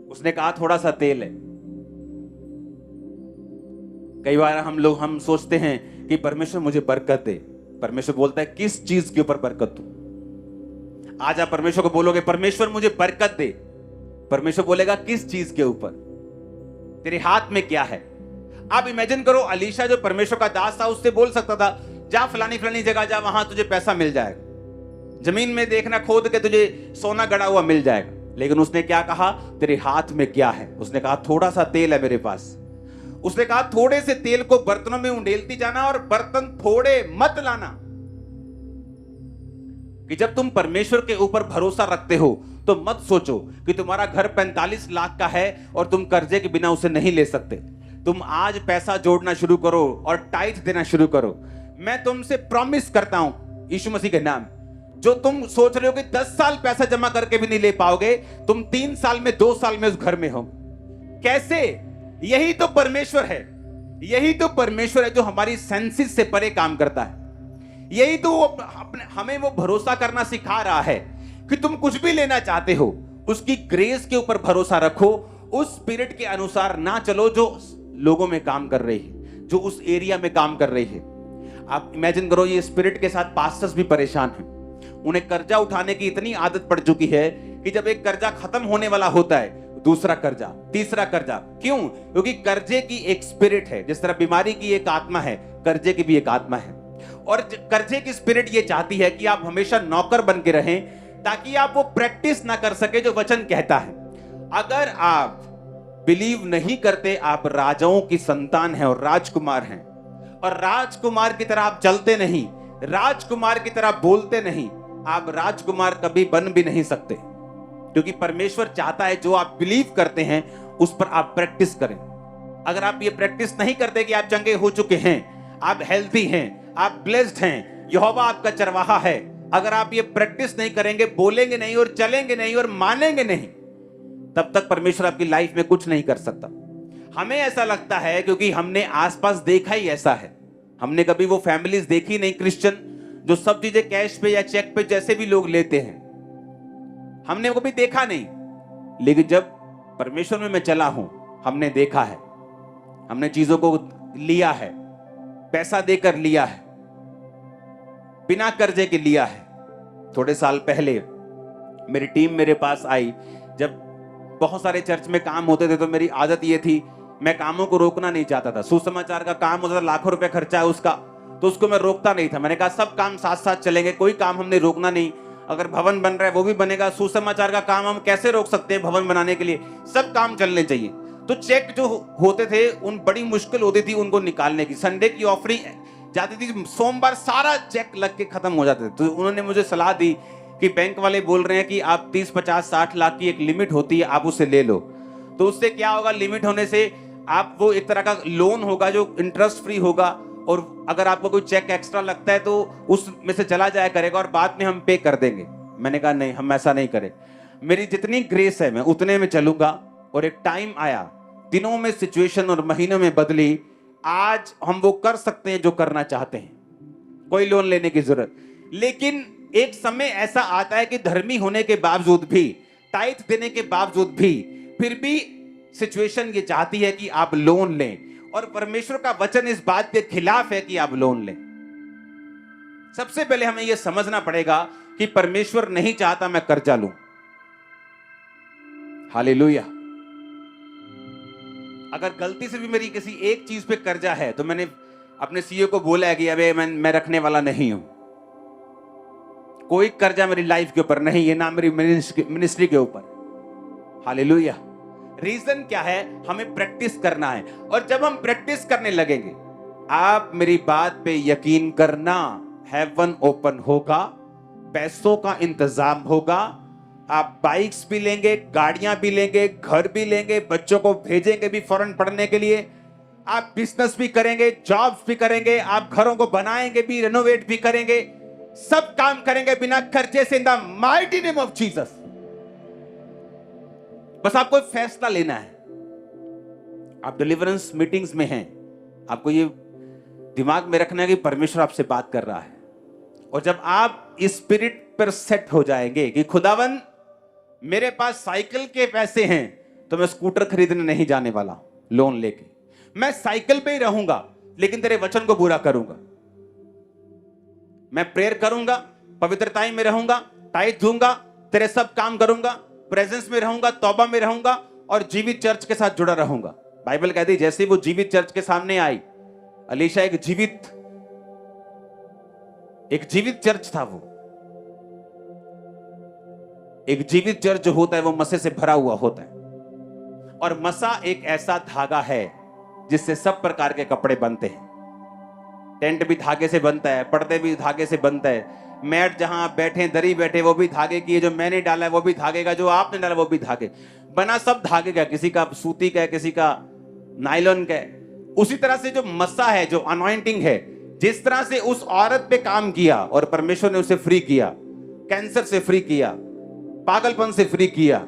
A: उसने कहा थोड़ा सा तेल है। कई बार हम सोचते हैं कि परमेश्वर मुझे बरकत दे। परमेश्वर बोलता है किस चीज के ऊपर बरकत दूं? आज आप परमेश्वर को बोलोगे परमेश्वर मुझे बरकत दे, परमेश्वर बोलेगा किस चीज के ऊपर, तेरे हाथ में क्या है। आप इमेजिन करो, अलीशा जो परमेश्वर का दास था उससे बोल सकता था जा फलानी फलानी जगह जा, वहां तुझे पैसा मिल जाएगा, जमीन में देखना खोद के तुझे सोना गड़ा हुआ मिल जाएगा। लेकिन उसने क्या कहा, तेरे हाथ में क्या है? उसने कहा थोड़ा सा तेल है मेरे पास। उसने कहा थोड़े से तेल को बर्तनों में उंडेलती जाना और बर्तन थोड़े मत लाना। कि जब तुम परमेश्वर के ऊपर भरोसा रखते हो तो मत सोचो कि तुम्हारा घर 45 लाख का है और तुम कर्जे के बिना उसे नहीं ले सकते। तुम आज पैसा जोड़ना शुरू करो और टाइट देना शुरू करो। मैं तुमसे प्रॉमिस करता हूं यीशु मसीह के नाम, जो तुम सोच रहे हो कि 10 साल पैसा जमा करके भी नहीं ले पाओगे, तुम 3 साल में, 2 साल में उस घर में हो। कैसे? यही तो परमेश्वर है। यही तो परमेश्वर है जो हमारी सेंसेस से परे काम करता है। यही तो हमें वो भरोसा करना सिखा रहा है कि तुम कुछ भी लेना चाहते हो, उसकी ग्रेस के ऊपर भरोसा रखो, उस स्पिरिट के अनुसार ना चलो जो लोगों में काम कर रही है, जो उस एरिया में काम कर रही है। आप इमेजिन करो, ये स्पिरिट के साथ पास्टर्स भी परेशान हैं। उन्हें कर्जा उठाने की इतनी आदत पड़ चुकी है कि जब एक कर्जा खत्म होने वाला होता है, दूसरा कर्जा, तीसरा कर्जा। क्यों? क्योंकि कर्जे की एक स्पिरिट है। जिस तरह बीमारी की एक आत्मा है, कर्जे की भी एक आत्मा है। और कर्जे की स्पिरिट ये चाहती है कि आप हमेशा नौकर बन के रहें, ताकि आप वो प्रैक्टिस ना कर सके जो वचन कहता है। अगर आप बिलीव नहीं करते आप राजाओं की संतान हैं और राजकुमार हैं, और राजकुमार की तरह आप चलते नहीं, राजकुमार की तरह बोलते नहीं, आप राजकुमार कभी बन भी नहीं सकते। क्योंकि परमेश्वर चाहता है जो आप बिलीव करते हैं उस पर आप प्रैक्टिस करें। अगर आप ये प्रैक्टिस नहीं करते कि आप चंगे हो चुके हैं, आप हेल्थी हैं, आप ब्लेस्ड हैं, यहोवा आपका चरवाहा है, अगर आप ये प्रैक्टिस नहीं करेंगे, बोलेंगे नहीं और चलेंगे नहीं और मानेंगे नहीं, तब तक परमेश्वर आपकी लाइफ में कुछ नहीं कर सकता। हमें ऐसा लगता है क्योंकि हमने आसपास देखा ही ऐसा है। हमने कभी वो फैमिलीज देखी नहीं क्रिश्चियन जो सब चीजें कैश पे या चेक पे जैसे भी लोग लेते हैं, हमने वो भी देखा नहीं। लेकिन जब परमेश्वर में मैं चला हूं, हमने देखा है, हमने चीजों को लिया है, पैसा देकर लिया है, बिना कर्जे के लिया है। थोड़े साल पहले मेरी टीम मेरे पास आई, जब बहुत सारे चर्च में काम होते थे तो मेरी आदत ये थी, मैं कामों को रोकना नहीं चाहता था। सुसमाचार का काम होता था, लाखों रुपए खर्चा है उसका, तो उसको मैं रोकता नहीं था। मैंने कहा सब काम साथ साथ चलेंगे, कोई काम हमने रोकना नहीं। अगर भवन बन रहा है वो भी बनेगा, सुसमाचार का काम हम कैसे रोक सकते हैं भवन बनाने के लिए, सब काम चलने चाहिए। तो चेक जो होते थे उन बड़ी मुश्किल होती थी उनको निकालने की। संडे की ऑफरिंग जाती थी, सोमवार सारा चेक लग के खत्म हो जाते थे। तो उन्होंने मुझे सलाह दी कि बैंक वाले बोल रहे हैं कि आप 30, 50, 60 लाख की एक लिमिट होती है, आप उसे ले लो। तो उससे क्या होगा, लिमिट होने से आप वो एक तरह का लोन होगा जो इंटरेस्ट फ्री होगा, और अगर आपको कोई चेक एक्स्ट्रा लगता है तो उसमें से चला जाया करेगा और बाद में हम पे कर देंगे। मैंने कहा नहीं, हम ऐसा नहीं करें। मेरी जितनी ग्रेस है मैं उतने में चलूंगा। और एक टाइम आया, दिनों में सिचुएशन और महीनों में बदली, आज हम वो कर सकते हैं जो करना चाहते हैं, कोई लोन लेने की जरूरत। लेकिन एक समय ऐसा आता है कि धर्मी होने के बावजूद भी, टाइट देने के बावजूद भी, फिर भी सिचुएशन ये चाहती है कि आप लोन लें, और परमेश्वर का वचन इस बात के खिलाफ है कि आप लोन लें। सबसे पहले हमें यह समझना पड़ेगा कि परमेश्वर नहीं चाहता मैं कर्जा लूं। हालेलुया। अगर गलती से भी मेरी किसी एक चीज पे कर्जा है तो मैंने अपने सीईओ को बोला है कि अबे मैं रखने वाला नहीं हूं, कोई कर्जा मेरी लाइफ के ऊपर नहीं है, ना मेरी मिनिस्ट्री के ऊपर। हालेलुया। रीजन क्या है, हमें प्रैक्टिस करना है। और जब हम प्रैक्टिस करने लगेंगे, आप मेरी बात पे यकीन करना, हेवन ओपन होगा, पैसों का इंतजाम होगा, आप बाइक्स भी लेंगे, गाड़ियां भी लेंगे, घर भी लेंगे, बच्चों को भेजेंगे भी फॉरेन पढ़ने के लिए, आप बिजनेस भी करेंगे, जॉब्स भी करेंगे, आप घरों को बनाएंगे भी, रेनोवेट भी करेंगे, सब काम करेंगे बिना खर्चे से, in the mighty name of Jesus. बस आपको फैसला लेना है। आप डिलीवरेंस मीटिंग्स में हैं, आपको ये दिमाग में रखना है कि परमेश्वर आपसे बात कर रहा है। और जब आप इस स्पिरिट पर सेट हो जाएंगे कि खुदावन मेरे पास साइकिल के पैसे हैं, तो मैं स्कूटर खरीदने नहीं जाने वाला लोन लेके, मैं साइकिल पे ही रहूंगा लेकिन तेरे वचन को पूरा करूंगा, मैं प्रेयर करूंगा, पवित्रताई में रहूंगा, टाइट दूंगा, तेरे सब काम करूंगा, प्रेजेंस में रहूंगा, तौबा में रहूंगा और जीवित चर्च के साथ जुड़ा रहूंगा। बाइबल कहती है जैसे वो जीवित चर्च के सामने आई, अलीशा एक जीवित चर्च था। वो एक जीवित चर्च जो होता है वो मसे से भरा हुआ होता है। और मसा एक ऐसा धागा है जिससे सब प्रकार के कपड़े बनते हैं। टेंट भी धागे से बनता है, पर्दे भी धागे से बनता है, मैट जहां आप बैठे, दरी बैठे, वो भी धागे की है, जो मैंने डाला है वो भी धागे का, जो आपने डाला वो भी धागे बना, सब धागे का, किसी का सूती का है, किसी का नायलॉन का है। उसी तरह से जो मसा है, जो अनॉइंटिंग है, जिस तरह से उस औरत पे काम किया और परमेश्वर ने उसे फ्री किया, कैंसर से फ्री किया, पागलपन से फ्री किया,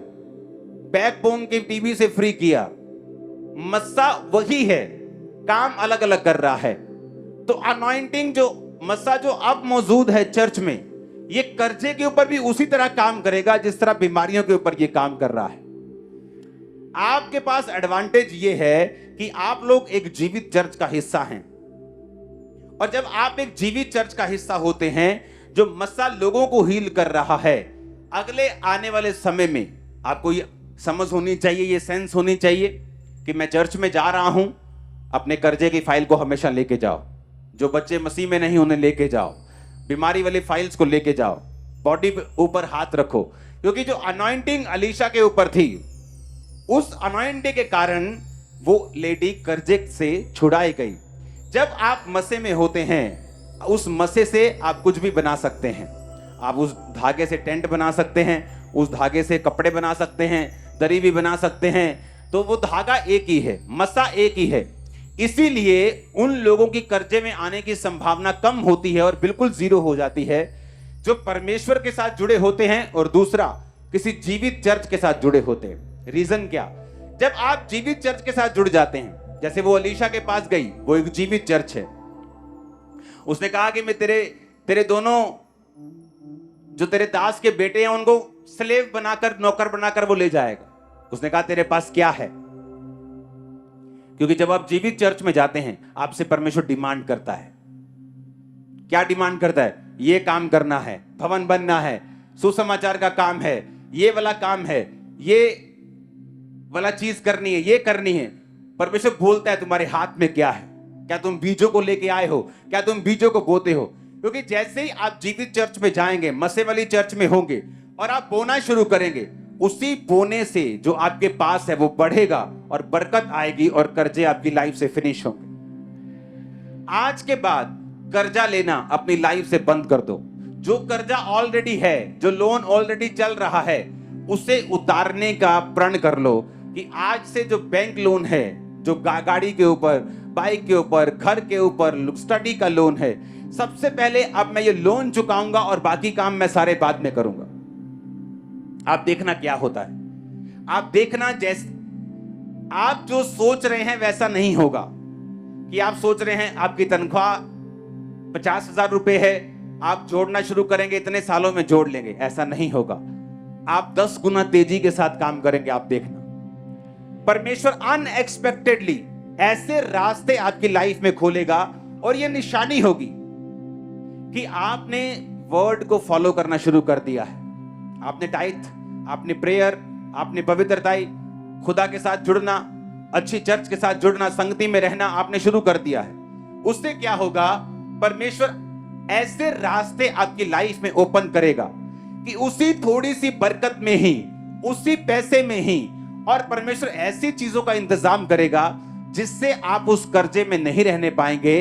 A: बैकबोन की टीबी से फ्री किया, मस्सा वही है, काम अलग अलग कर रहा है। तो अनॉइंटिंग जो मस्सा जो अब मौजूद है चर्च में, ये कर्जे के ऊपर भी उसी तरह काम करेगा जिस तरह बीमारियों के ऊपर ये काम कर रहा है। आपके पास एडवांटेज ये है कि आप लोग एक जीवित चर्च का हिस्सा हैं। और जब आप एक जीवित चर्च का हिस्सा होते हैं जो मस्सा लोगों को हील कर रहा है, अगले आने वाले समय में आपको ये समझ होनी चाहिए, ये सेंस होनी चाहिए कि मैं चर्च में जा रहा हूं, अपने कर्जे की फाइल को हमेशा लेके जाओ, जो बच्चे मसीह में नहीं उन्हें लेके जाओ, बीमारी वाली फाइल्स को लेके जाओ, बॉडी पे ऊपर हाथ रखो, क्योंकि जो अनॉइंटिंग अलीशा के ऊपर थी, उस अनॉइंटिंग के कारण वो लेडी कर्जे से छुड़ाई गई। जब आप मसे में होते हैं, उस मसे से आप कुछ भी बना सकते हैं। आप उस धागे से टेंट बना सकते हैं, उस धागे से कपड़े बना सकते हैं, दरी भी बना सकते हैं। तो वो धागा एक ही है, मसा एक ही है। इसीलिए उन लोगों की कर्जे में आने की संभावना कम होती है और बिल्कुल जीरो हो जाती है जो परमेश्वर के साथ जुड़े होते हैं और दूसरा किसी जीवित चर्च के साथ जुड़े होते हैं। रीजन क्या? जब आप जीवित चर्च के साथ जुड़ जाते हैं, जैसे वो अलीशा के पास गई, वो एक जीवित चर्च है, उसने कहा कि मैं तेरे दोनों जो तेरे दास के बेटे हैं उनको स्लेव बनाकर, नौकर बनाकर वो ले जाएगा। उसने कहा तेरे पास क्या है? क्योंकि जब आप जीवित चर्च में जाते हैं, आपसे परमेश्वर डिमांड करता है। क्या डिमांड करता है? ये काम करना है, भवन बनना है, सुसमाचार का काम है, ये वाला काम है, ये वाला चीज करनी है, ये करनी है। परमेश्वर बोलता है तुम्हारे हाथ में क्या है? क्या तुम बीजों को लेके आए हो? क्या तुम बीजों को बोते हो? क्योंकि जैसे ही आप जीवित चर्च में जाएंगे, मसे वाली चर्च में होंगे और आप बोना शुरू करेंगे, उसी बोने से जो आपके पास है वो बढ़ेगा और बरकत आएगी और कर्जे आपकी लाइफ से फिनिश होंगे। आज के बाद कर्जा लेना अपनी लाइफ से बंद कर दो। जो कर्जा ऑलरेडी है, जो लोन ऑलरेडी चल रहा है, उसे उतारने का प्रण कर लो कि आज से जो बैंक लोन है, जो गाड़ी के ऊपर, बाइक के ऊपर, घर के ऊपर, स्टडी का लोन है, सबसे पहले अब मैं ये लोन चुकाऊंगा और बाकी काम मैं सारे बाद में करूंगा। आप देखना क्या होता है। आप देखना, जैसे आप जो सोच रहे हैं वैसा नहीं होगा। कि आप सोच रहे हैं आपकी तनख्वाह 50,000 रुपए है, आप जोड़ना शुरू करेंगे, इतने सालों में जोड़ लेंगे, ऐसा नहीं होगा। आप 10 गुना तेजी के साथ काम करेंगे। आप देखना, परमेश्वर अनएक्सपेक्टेडली ऐसे रास्ते आपकी लाइफ में खोलेगा और यह निशानी होगी कि आपने वर्ड को फॉलो करना शुरू कर दिया है। आपने टाइथ, आपने प्रेयर, आपने पवित्रताई, खुदा के साथ जुड़ना, अच्छी चर्च के साथ जुड़ना, संगति में रहना आपने शुरू कर दिया है। उससे क्या होगा, परमेश्वर ऐसे रास्ते आपकी लाइफ में ओपन करेगा कि उसी थोड़ी सी बरकत में ही, उसी पैसे में ही, और परमेश्वर ऐसी चीजों का इंतजाम करेगा जिससे आप उस कर्जे में नहीं रहने पाएंगे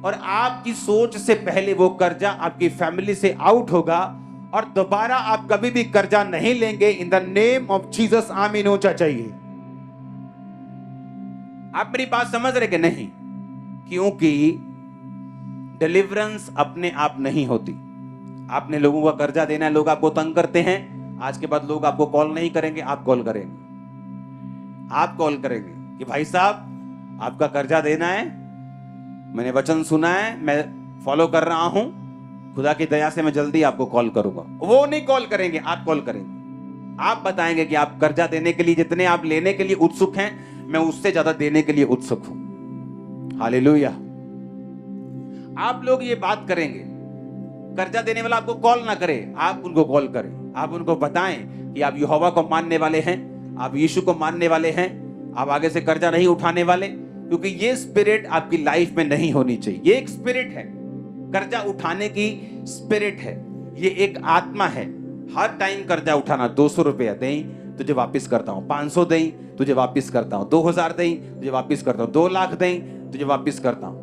A: और आपकी सोच से पहले वो कर्जा आपकी फैमिली से आउट होगा और दोबारा आप कभी भी कर्जा नहीं लेंगे। In the name of Jesus, आमीन होना चाहिए। आप मेरी बात समझ रहे कि नहीं? क्योंकि डिलीवरेंस अपने आप नहीं होती। आपने लोगों का कर्जा देना है, लोग आपको तंग करते हैं, आज के बाद लोग आपको कॉल नहीं करेंगे, आप कॉल करेंगे। आप कॉल करेंगे कि भाई साहब आपका कर्जा देना है, मैंने वचन सुना है, मैं फॉलो कर रहा हूं, खुदा की दया से मैं जल्दी आपको कॉल करूंगा। वो नहीं कॉल करेंगे, आप कॉल करेंगे। आप बताएंगे कि आप कर्जा देने के लिए, जितने आप लेने के लिए उत्सुक हैं, मैं उससे ज्यादा देने के लिए उत्सुक हूं। हालेलुया। आप लोग ये बात करेंगे, कर्जा देने वाला आपको कॉल ना करे, आप उनको कॉल करें। आप उनको बताएं कि आप यहोवा को मानने वाले हैं, आप यीशु को मानने वाले हैं, आप आगे से कर्जा नहीं उठाने वाले, क्योंकि ये स्पिरिट आपकी लाइफ में नहीं होनी चाहिए। ये एक स्पिरिट है, कर्जा उठाने की स्पिरिट है, ये एक आत्मा है। हर टाइम कर्जा उठाना, 200 रुपया दें तुझे वापस करता हूं, 500 दें तुझे वापस करता हूं, 2000 दें तुझे वापस करता हूं, 2 लाख दें तुझे वापस करता हूं,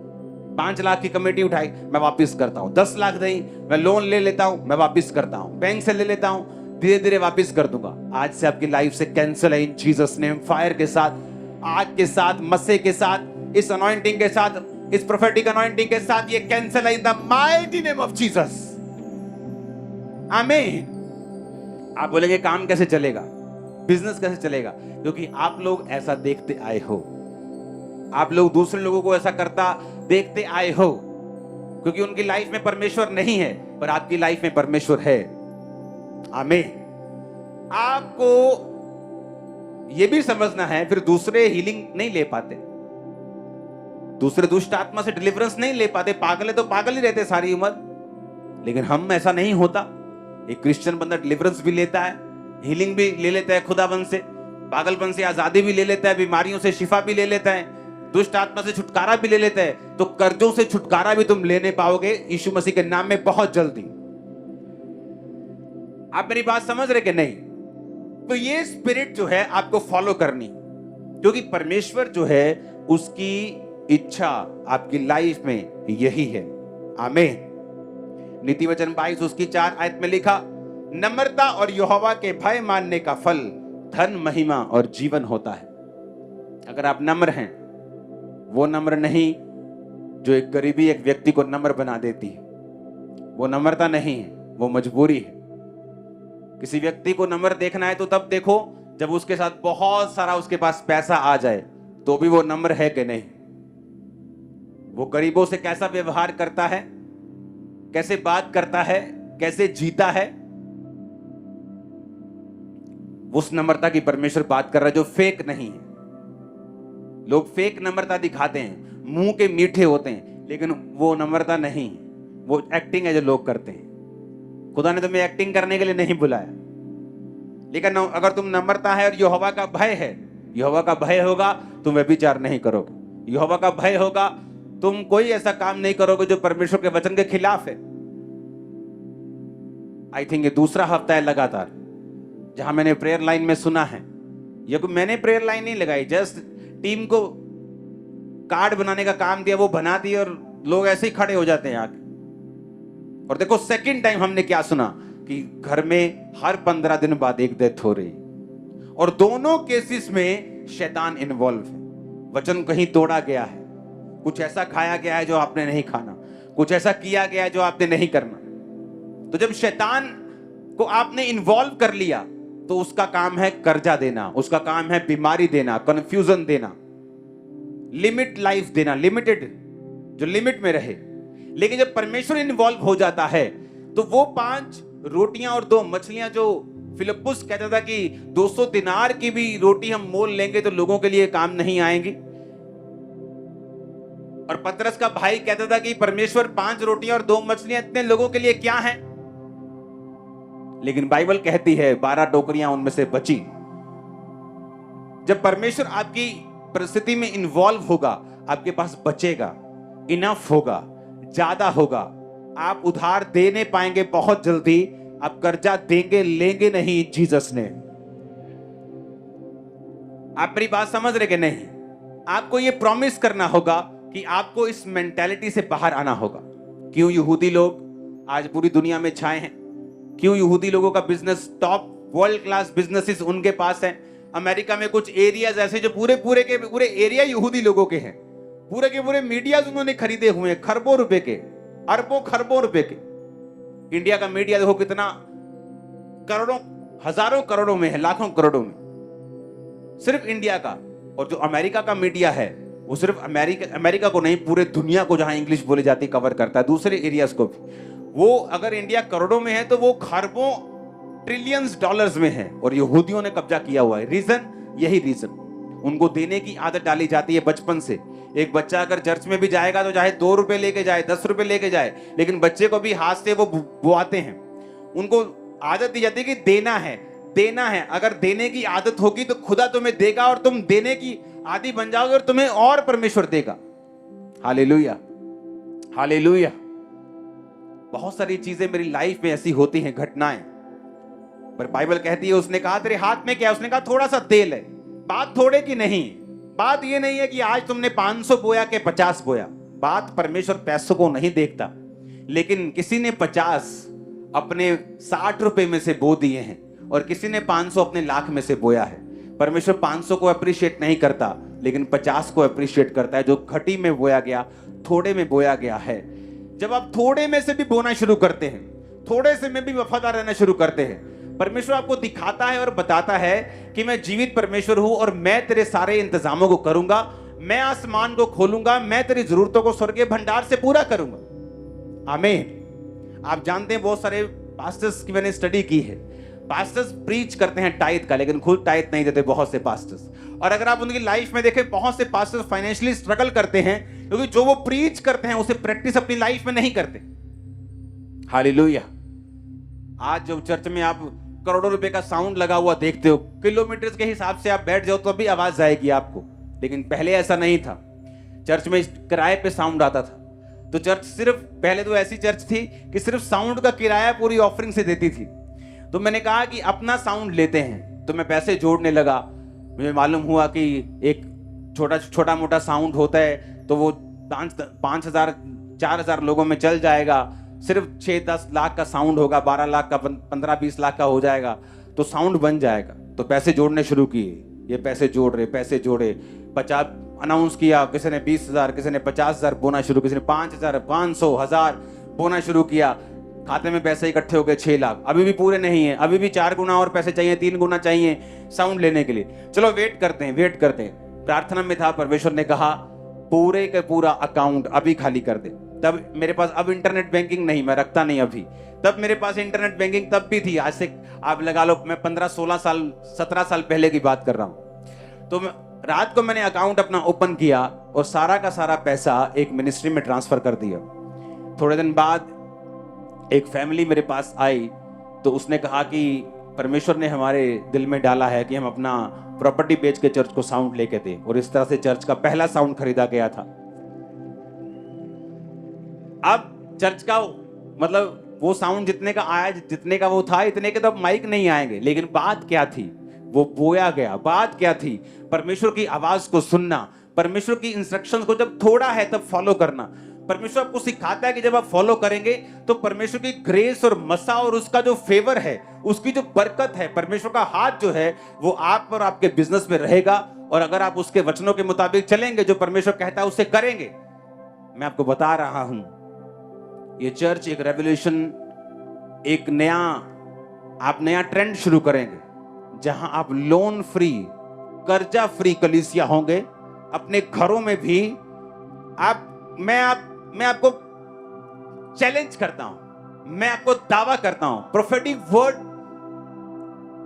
A: 5 लाख की कमेटी उठाई मैं वापस करता हूं, 10 लाख दें मैं लोन ले लेता हूं, मैं वापस करता हूं, बैंक से ले लेता हूं, धीरे धीरे वापस कर दूंगा। आज से आपकी लाइफ से कैंसिल है इन जीसस नेम। फायर के साथ, आग के साथ, मस्से के साथ, इस अनॉइंटिंग के साथ, इस प्रोफेटिक अनॉइंटिंग के साथ, ये कैंसिल है in the mighty name of Jesus. आमीन। आप बोलेंगे काम कैसे चलेगा, बिजनेस कैसे चलेगा? क्योंकि आप लोग ऐसा देखते आए हो, आप लोग दूसरे लोगों को ऐसा करता देखते आए हो, क्योंकि उनकी लाइफ में परमेश्वर नहीं है, पर आपकी लाइफ में परमेश्वर है। आमीन। आपको यह भी समझना है, फिर दूसरे हीलिंग नहीं ले पाते, दूसरे दुष्ट आत्मा से डिलीवरेंस नहीं ले पाते। पागल है तो पागल ही रहते सारी उम्र, लेकिन हम ऐसा नहीं होता। एक क्रिश्चियन बंदा डिलीवरेंस भी लेता है, हीलिंग भी ले लेता है, खुदाबंद से, पागलपन से आजादी भी ले लेता है, बीमारियों से शिफा भी ले लेता है, दुष्ट आत्मा से छुटकारा भी ले लेता है। तो कर्जों से छुटकारा भी तुम लेने पाओगे यीशु मसीह के नाम में बहुत जल्दी। आप मेरी बात समझ रहे कि नहीं? तो ये स्पिरिट जो है आपको फॉलो करनी, क्योंकि परमेश्वर जो है उसकी इच्छा आपकी लाइफ में यही है। आमीन। नीति वचन 22 उसकी 4 आयत में लिखा, नम्रता और यहोवा के भय मानने का फल धन, महिमा और जीवन होता है। अगर आप नम्र हैं, वो नम्र नहीं जो एक गरीबी एक व्यक्ति को नम्र बना देती है, वो नम्रता नहीं है, वो मजबूरी है। किसी व्यक्ति को नम्र देखना है तो तब देखो जब उसके साथ बहुत सारा उसके पास पैसा आ जाए, तो भी वो नम्र है कि नहीं। वो गरीबों से कैसा व्यवहार करता है, कैसे बात करता है, कैसे जीता है, उस नम्रता की परमेश्वर बात कर रहा है, जो फेक नहीं है। लोग फेक नम्रता दिखाते हैं, मुंह के मीठे होते हैं, लेकिन वो नम्रता नहीं है, वो एक्टिंग है जो लोग करते हैं। खुदा ने तुम्हें एक्टिंग करने के लिए नहीं बुलाया, लेकिन अगर तुम नम्रता है और यहोवा का भय है, यहोवा का भय होगा तुम व्यभिचार नहीं करोगे, यहोवा का भय होगा तुम कोई ऐसा काम नहीं करोगे जो परमेश्वर के वचन के खिलाफ है। आई थिंक ये दूसरा हफ्ता है लगातार जहां मैंने प्रेयर लाइन में सुना है। ये कोई मैंने प्रेयर लाइन नहीं लगाई, जस्ट टीम को कार्ड बनाने का काम दिया, वो बना दिए और लोग ऐसे ही खड़े हो जाते हैं आके, और देखो सेकंड टाइम हमने क्या सुना कि घर में हर 15 दिन बाद एक डेथ हो रही, और दोनों केसेस में शैतान इन्वॉल्व है। वचन कहीं तोड़ा गया है, कुछ ऐसा खाया गया है जो आपने नहीं खाना, कुछ ऐसा किया गया है जो आपने नहीं करना। तो जब शैतान को आपने इन्वॉल्व कर लिया तो उसका काम है कर्जा देना, उसका काम है बीमारी देना, कंफ्यूजन देना, लिमिट लाइफ देना, लिमिटेड, जो लिमिट में रहे। लेकिन जब परमेश्वर इन्वॉल्व हो जाता है तो वो 5 रोटियां और 2 मछलियां जो फिलिप्पुस कहता था कि 200 दिनार की भी रोटी हम मोल लेंगे तो लोगों के लिए काम नहीं आएंगी, और पतरस का भाई कहता था कि परमेश्वर 5 रोटियां और 2 मछलियां इतने लोगों के लिए क्या है। लेकिन बाइबल कहती है 12 टोकरियां उनमें से बची। जब परमेश्वर आपकी परिस्थिति में इन्वॉल्व होगा, आपके पास बचेगा, इनफ होगा, ज्यादा होगा, आप उधार देने पाएंगे बहुत जल्दी, आप कर्जा देंगे लेंगे नहीं जीसस ने। आप मेरी बात समझ रहे कि नहीं? आपको यह प्रॉमिस करना होगा कि आपको इस मेंटालिटी से बाहर आना होगा। क्यों यहूदी लोग आज पूरी दुनिया में छाए हैं? क्यों यहूदी लोगों का business, top world class businesses उनके पास है? अमेरिका में कुछ एरियाज ऐसे जो पूरे के पूरे एरिया यहूदी लोगों के हैं, पूरे के पूरे मीडियाज उन्होंने खरीदे हुए हैं, खरबों रुपए के, अरबों खरबों रुपए के। इंडिया का मीडिया देखो कितना करोड़ों, हजारों करोड़ों में है, लाखों करोड़ों में सिर्फ इंडिया का। और जो अमेरिका का मीडिया है वो सिर्फ अमेरिका को नहीं, पूरे दुनिया को जहां इंग्लिश बोली जाती कवर करता है, दूसरे एरियाज को भी। वो अगर इंडिया करोड़ों में है तो वो खरबों ट्रिलियंस डॉलर्स में है, और यहूदियों ने कब्जा किया हुआ है। रीजन, यही रीजन, उनको देने की आदत डाली जाती है बचपन से। एक बच्चा अगर चर्च में भी जाएगा तो चाहे 2 रुपए लेके जाए, 10 रुपए लेके जाए, लेकिन बच्चे को भी हाथ से वो बुआते हैं। उनको आदत दी जाती है कि देना है, देना है। अगर देने की आदत होगी तो खुदा तुम्हें देगा, और तुम देने की आदि बन जाओगे और तुम्हें और परमेश्वर देगा। Hallelujah, hallelujah. बहुत सारी चीजें मेरी लाइफ में ऐसी होती हैं, घटनाएं, पर बाइबल कहती है, उसने कहा तेरे हाथ में क्या है? उसने कहा थोड़ा सा तेल है। बात थोड़े की नहीं, बात ये नहीं है कि आज तुमने 500 बोया के 50 बोया। बात परमेश्वर पैसों को नहीं देखता, लेकिन किसी ने 50 अपने 60 रुपए में से बो दिए हैं, और किसी ने 500 अपने लाख में से बोया है। परमेश्वर 500 को अप्रिशिएट नहीं करता, लेकिन 50 को अप्रिशिएट करता है, जो घटी में बोया गया, थोड़े में बोया गया है। जब आप थोड़े में से भी बोना शुरू करते हैं, थोड़े से में भी वफादार रहना शुरू करते हैं, परमेश्वर आपको दिखाता है और बताता है कि मैं जीवित परमेश्वर हूं, और मैं तेरे सारे इंतजामों को करूंगा, मैं आसमान को खोलूंगा, मैं तेरी जरूरतों को स्वर्गीय भंडार से पूरा करूंगा। आमीन। आप जानते हैं बहुत सारे पास्टर्स की मैंने स्टडी की है, पास्टर्स प्रीच करते हैं टाइट का, लेकिन खुद टाइट नहीं देते बहुत से पास्टर्स। और अगर आप उनकी लाइफ में देखें, बहुत से पास्टर्स फाइनेंशियली स्ट्रगल करते हैं, क्योंकि जो वो प्रीच करते हैं उसे प्रैक्टिस अपनी लाइफ में नहीं करते। हालेलुया। आज जो चर्च में आप करोड़ों रुपए का साउंड लगा हुआ देखते हो, किलोमीटर के हिसाब से आप बैठ जाओ तो भी आवाज आएगी आपको, लेकिन पहले ऐसा नहीं था। चर्च में किराए पे साउंड आता था, तो चर्च सिर्फ, पहले तो ऐसी चर्च थी कि सिर्फ साउंड का किराया पूरी ऑफरिंग से देती थी। तो मैंने कहा कि अपना साउंड लेते हैं, तो मैं पैसे जोड़ने लगा। मुझे मालूम हुआ कि एक छोटा मोटा साउंड होता है तो वो 5,000 4,000 लोगों में चल जाएगा। सिर्फ 6-10 लाख का साउंड होगा, 12 लाख का, 15-20 लाख का हो जाएगा, तो साउंड बन जाएगा। तो पैसे जोड़ने शुरू किए, ये पैसे जोड़े 50 अनाउंस किया, किसी ने 20,000, किसी ने 50,000 बोना शुरू, किसी ने 5,000, 500, 1,000 बोना शुरू किया। खाते में पैसे इकट्ठे हो गए 6 लाख। अभी भी पूरे नहीं है, अभी भी 4 गुना और पैसे चाहिए, 3 गुना चाहिए साउंड लेने के लिए। चलो वेट करते हैं। प्रार्थना में था, परमेश्वर ने कहा पूरे का पूरा अकाउंट अभी खाली कर दे। तब मेरे पास, अब इंटरनेट बैंकिंग नहीं, मैं रखता नहीं अभी, तब मेरे पास इंटरनेट बैंकिंग तब भी थी। आज से आप लगा लो, मैं 15, 16 साल, 17 साल पहले की बात कर रहा हूं। तो रात को मैंने अकाउंट अपना ओपन किया और सारा का सारा पैसा एक मिनिस्ट्री में ट्रांसफर कर दिया। थोड़े दिन बाद एक फैमिली मेरे पास आई, तो उसने कहा कि परमेश्वर ने हमारे दिल में डाला है कि हम अपना प्रॉपर्टी बेच के चर्च को साउंड लेके दें, और इस तरह से चर्च का पहला साउंड खरीदा गया था। अब चर्च का मतलब वो साउंड जितने का आया, जितने का वो था, इतने के तो माइक नहीं आएंगे, लेकिन बात क्या थी, वो बोया गया। बात क्या थी, परमेश्वर की आवाज को सुनना, परमेश्वर की इंस्ट्रक्शंस को जब थोड़ा है तब फॉलो करना। परमेश्वर आपको सिखाता है कि जब आप फॉलो करेंगे तो परमेश्वर की ग्रेस और मसा और उसका जो फेवर है, उसकी जो बरकत है, परमेश्वर का हाथ जो है वो आप और आपके बिजनेस में रहेगा। और अगर आप उसके वचनों के मुताबिक चलेंगे, जो परमेश्वर कहता है उसे करेंगे, मैं आपको बता रहा हूं, ये चर्च एक रेवोल्यूशन, एक नया ट्रेंड शुरू करेंगे, जहां आप लोन फ्री, कर्जा फ्री कलीसिया होंगे। अपने घरों में भी मैं आपको चैलेंज करता हूं, मैं आपको दावा करता हूं, prophetic word,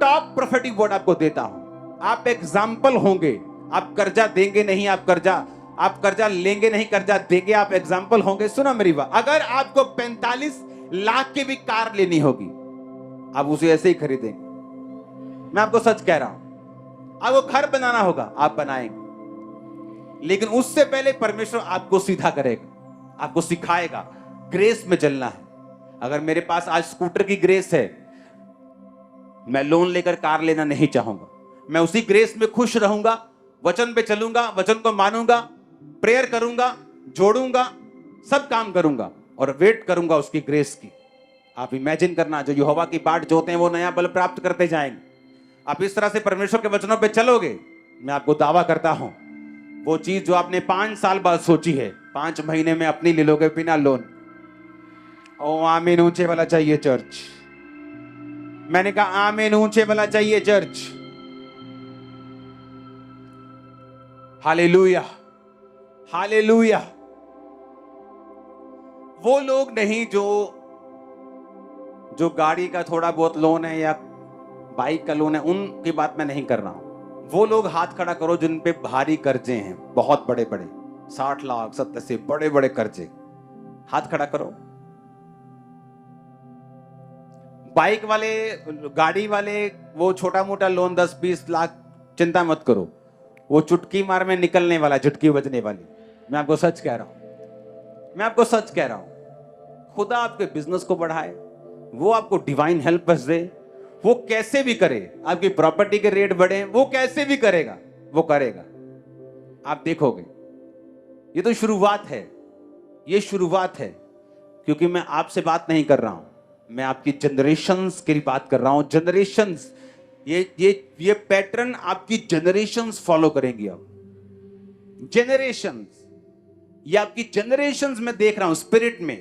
A: top prophetic word आपको देता हूं। आप एग्जाम्पल होंगे। आप कर्जा देंगे नहीं, आप कर्जा लेंगे नहीं, कर्जा देंगे, आप एग्जाम्पल होंगे। सुनो मेरी बात, अगर आपको 45 लाख की भी कार लेनी होगी, आप उसे ऐसे ही खरीदेंगे। मैं आपको सच कह रहा हूं। आपको घर बनाना होगा, आप बनाएंगे, लेकिन उससे पहले परमेश्वर आपको सीधा करेगा, आपको सिखाएगा ग्रेस में चलना है। अगर मेरे पास आज स्कूटर की ग्रेस है, मैं लोन लेकर कार लेना नहीं चाहूंगा। मैं उसी ग्रेस में खुश रहूंगा, वचन पे चलूंगा, वचन को मानूंगा, प्रेयर करूंगा, जोड़ूंगा, सब काम करूंगा और वेट करूंगा उसकी ग्रेस की। आप इमेजिन करना, जो यहोवा की बाट जोते हैं वो नया बल प्राप्त करते जाएंगे। आप इस तरह से परमेश्वर के वचनों पे चलोगे, मैं आपको दावा करता हूं, वो चीज जो आपने 5 साल बाद सोची है, 5 महीने में अपनी ले लोगे बिना लोन। ओ आमीन, ऊंचे वाला चाहिए चर्च। मैंने कहा आमीन, ऊंचे वाला चाहिए चर्च। Hallelujah, hallelujah. वो लोग नहीं जो गाड़ी का थोड़ा बहुत लोन है या बाइक का लोन है, उनकी बात मैं नहीं कर रहा हूं। वो लोग हाथ खड़ा करो जिन पे भारी कर्जे हैं, बहुत बड़े बड़े, 60 लाख 70 से बड़े बड़े कर्जे, हाथ खड़ा करो। बाइक वाले, गाड़ी वाले, वो छोटा मोटा लोन 10-20 लाख, चिंता मत करो, वो चुटकी मार में निकलने वाला, झुटकी बजने वाली। मैं आपको सच कह रहा हूं, मैं आपको सच कह रहा हूं। खुदा आपके बिजनेस को बढ़ाए, वो आपको डिवाइन हेल्प दे, वो कैसे भी करे। आपकी प्रॉपर्टी के रेट बढ़े, वो कैसे भी करेगा, वो करेगा। आप देखोगे। ये तो शुरुआत है, ये शुरुआत है। क्योंकि मैं आपसे बात नहीं कर रहा हूं, मैं आपकी जनरेशंस की बात कर रहा हूं। जनरेशंस, ये पैटर्न आपकी जनरेशंस फॉलो करेंगी। अब जनरेशंस, ये आपकी जनरेशंस में देख रहा हूं स्पिरिट में।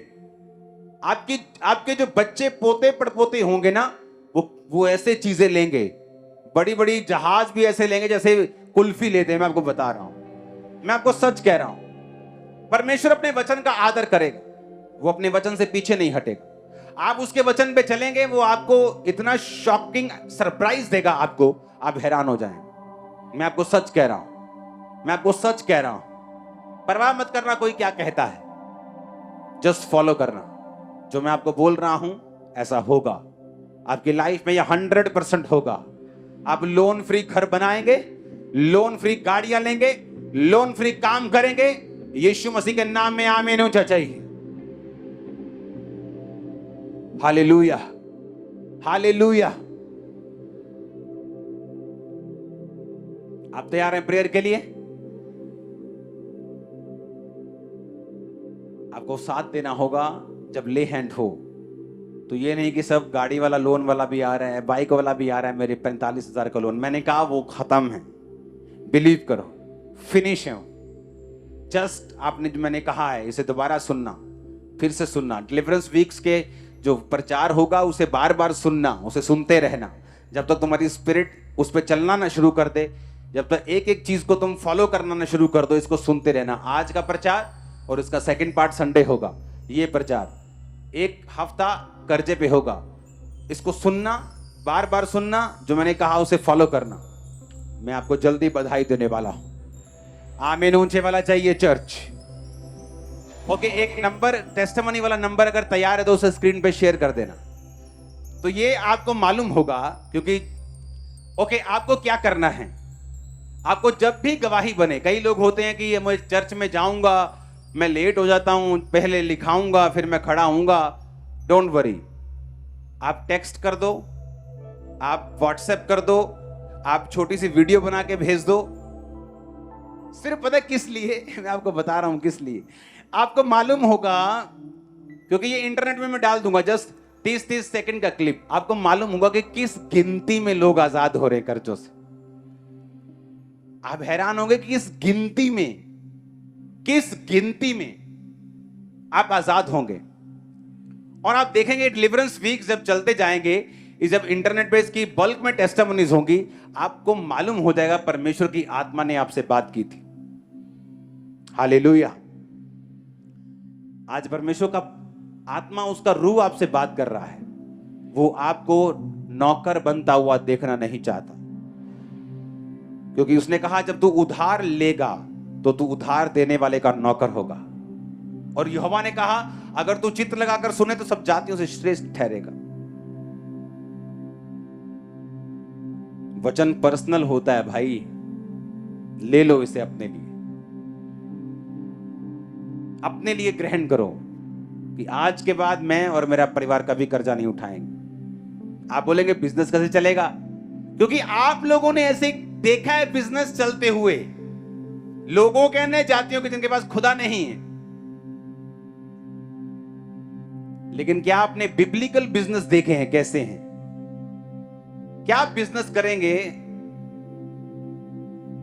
A: आपके जो बच्चे पोते पड़पोते होंगे ना, वो ऐसे चीजें लेंगे, बड़ी बड़ी जहाज भी ऐसे लेंगे जैसे कुल्फी लेते हैं। मैं आपको बता रहा हूं, मैं आपको सच कह रहा हूं। परमेश्वर अपने वचन का आदर करेगा, वो अपने वचन से पीछे नहीं हटेगा। आप उसके वचन पे चलेंगे, वो आपको इतना शॉकिंग सरप्राइज देगा, आपको, आप हैरान हो जाएंगे। मैं आपको सच कह रहा हूं, मैं आपको सच कह रहा हूं। परवाह मत करना कोई क्या कहता है, जस्ट फॉलो करना। जो मैं आपको बोल रहा हूं ऐसा होगा आपकी लाइफ में, यह 100% होगा। आप लोन फ्री घर बनाएंगे, लोन फ्री गाड़ियां लेंगे, लोन फ्री काम करेंगे। यीशु मसीह के नाम में आमीन होना चाहिए। Hallelujah, hallelujah. आप तैयार हैं प्रेयर के लिए? आपको साथ देना होगा जब ले हैंड हो। तो ये नहीं कि सब गाड़ी वाला लोन वाला भी आ रहा है, बाइक वाला भी आ रहा है, मेरे 45,000 का लोन। मैंने कहा वो खत्म है, बिलीव करो, फिनिश है। जस्ट आपने जो मैंने कहा है इसे दोबारा सुनना, फिर से सुनना। डिलीवरेंस वीक्स के जो प्रचार होगा उसे बार बार सुनना, उसे सुनते रहना, जब तक तुम्हारी स्पिरिट उस पर चलना ना शुरू कर दे, जब तक एक एक चीज को तुम फॉलो करना ना शुरू कर दो, इसको सुनते रहना। आज का प्रचार और इसका सेकंड पार्ट संडे होगा। ये प्रचार 1 हफ्ता कर्जे पे होगा, इसको सुनना, बार बार सुनना, जो मैंने कहा उसे फॉलो करना। मैं आपको जल्दी बधाई देने वाला हूं। आमीन, ऊंचे वाला चाहिए चर्च। ओके, एक नंबर, टेस्टिमनी वाला नंबर अगर तैयार है तो उसे स्क्रीन पे शेयर कर देना। तो ये आपको मालूम होगा, क्योंकि ओके, आपको क्या करना है। आपको जब भी गवाही बने, कई लोग होते हैं कि ये मैं चर्च में जाऊंगा, मैं लेट हो जाता हूं, पहले लिखाऊंगा फिर मैं खड़ा हूंगा। डोंट वरी, आप टेक्स्ट कर दो, आप व्हाट्सएप कर दो, आप छोटी सी वीडियो बना के भेज दो। सिर्फ पता किस लिए, मैं आपको बता रहा हूं किस लिए। आपको मालूम होगा, क्योंकि ये इंटरनेट में मैं डाल दूंगा, जस्ट 30-30 सेकंड का क्लिप। आपको मालूम होगा कि किस गिनती में लोग आजाद हो रहे हैं कर्जों से। आप हैरान होंगे कि किस गिनती में आप आजाद होंगे। और आप देखेंगे डिलीवरेंस वीक जब चलते जाएंगे, जब इंटरनेट पे इसकी बल्क में टेस्टिमोनीज होंगी, आपको मालूम हो जाएगा परमेश्वर की आत्मा ने आपसे बात की थी। हालेलुया। आज परमेश्वर का आत्मा, उसका रूह आपसे बात कर रहा है। वो आपको नौकर बनता हुआ देखना नहीं चाहता, क्योंकि उसने कहा जब तू उधार लेगा तो तू उधार देने वाले का नौकर होगा। और यहोवा ने कहा अगर तू चित्त लगाकर सुने तो सब जातियों से श्रेष्ठ ठहरेगा। वचन पर्सनल होता है भाई, ले लो इसे अपने लिए ग्रहण करो कि आज के बाद मैं और मेरा परिवार कभी कर्जा नहीं उठाएंगे। आप बोलेंगे बिजनेस कैसे चलेगा? क्योंकि आप लोगों ने ऐसे देखा है बिजनेस चलते हुए, लोगों के अन्य जातियों के जिनके पास खुदा नहीं है। लेकिन क्या आपने बिब्लिकल बिजनेस देखे हैं कैसे हैं? क्या आप बिजनेस करेंगे?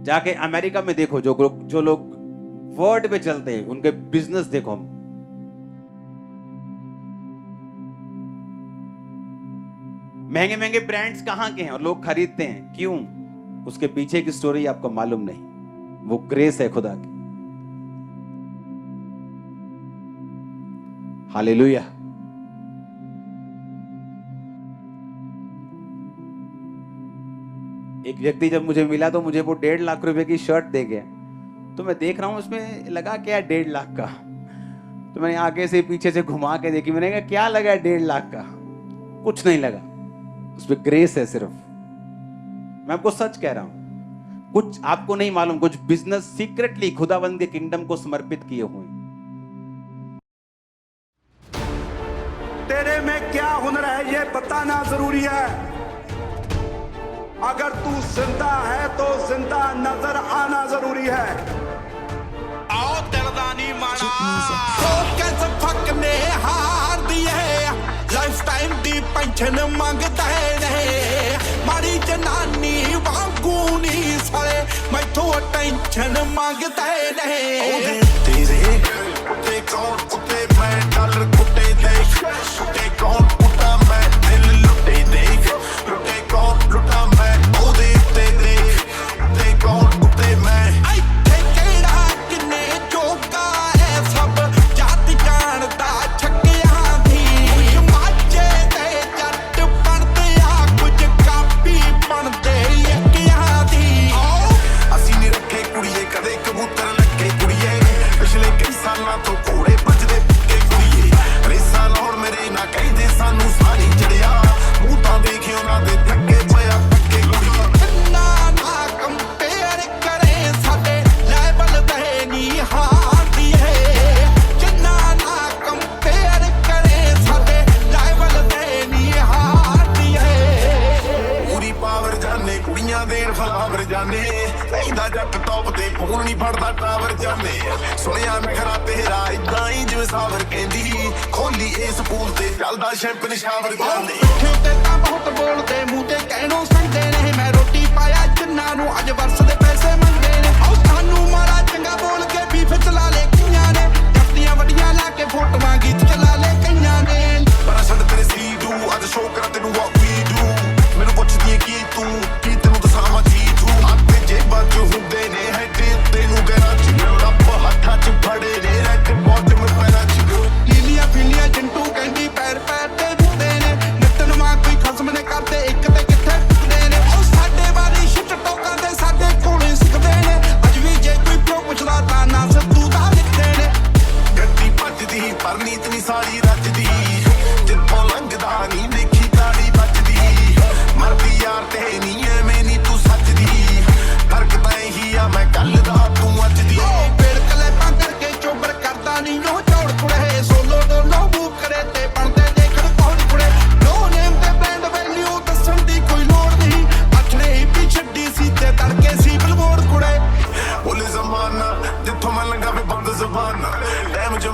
A: जाके अमेरिका में देखो, जो लोग वर्ड पे चलते हैं उनके बिजनेस देखो। महंगे महंगे ब्रांड्स कहां के हैं और लोग खरीदते हैं, क्यों? उसके पीछे की स्टोरी आपको मालूम नहीं। वो ग्रेस है खुदा की। हालेलुया। एक व्यक्ति जब मुझे मिला तो मुझे वो 1.5 लाख रुपए की शर्ट दे गया। तो मैं देख रहा हूं उसमें लगा क्या 1.5 लाख का। तो मैंने आगे से पीछे से घुमा के देखी, मैंने कहा क्या लगा 1.5 लाख का? कुछ नहीं लगा, उसमें ग्रेस है सिर्फ। मैं आपको सच कह रहा हूं, कुछ आपको नहीं मालूम, कुछ बिजनेस सीक्रेटली खुदावंद के किंगडम को समर्पित किए हुए।
B: तेरे में क्या हुनर है ये बताना जरूरी है। अगर तू जिंदा है तो जिंदा नजर आना जरूरी है।
C: आओ दिलदानी माना तो कैसे फक ने हार दिए, लाइफ टाइम दी पेंशन मंगता है। मारी जनानी वांगू नी साले मैथों टेंशन मंगता है।
B: तेरे कुत्ते कौन कुत्ते मैं डॉलर कुत्ते देख, कुत्ते कौन कुत्ता मैं दिल लुटे देख, लुटे कौन लुटा मैं शैंपन शावर जाने ते तां बहुत बोलदे मूंह ते कहणों संदे ने। मैं रोटी पाया जिन्ना नूं अज वर्ष दे पैसे मंगदे ने। औ सानू माड़ा चंगा बोल के बीफ चला ले कईयां ने, जफ्तियां वड्डियां ला के फोटोआं गीत चला ले कईयां ने। पर छड़ तेरे सी डू अज शो करा तैनूं what we do। मैनूं पुछदी की तैनूं दसां मैं जी तू। आते जेबां च हुंदे ने हैड तैनूं गैरां च रब हत्थां च फड़े ने रैड बॉटम पैरां च। लीलियां फिलियां जंटू कहंदी पैर पैर ते दिंदे ने, नितन मां कोई खसम ने करदे एक ते किथे टुकदे ने। ओ साडे वाली शिट टोकां दे साडे कोले सिखदे ने, अज भी जे कोई प्यो पुछदा तां ना सत्तू दा लिखदे ने। गड्डी भजदी पर नीत नी सारी रजदी, जित्थों लंघदा नी देखी ताड़ी बजदी। मरदी यार ते नी एवें नी तू सजदी, फर्क तां ही आ मैं कल दा तू अज दी। ओ बिड़कले पांदर के चोबर करदा नी नो चौड़ कुड़े, सोलो डोलो मूव करे ते बनदे देखण कौन कुड़े। नो नेम ते ब्रांड वैल्यू दस्सण दी कोई लोड़ नहीं, अखड़े ही पी छड्डी सी ते तड़के सी बिलबोर्ड कुड़े। बोले जमाना जिथों मैं लंघा वे बंद ज़बान, टाइम जो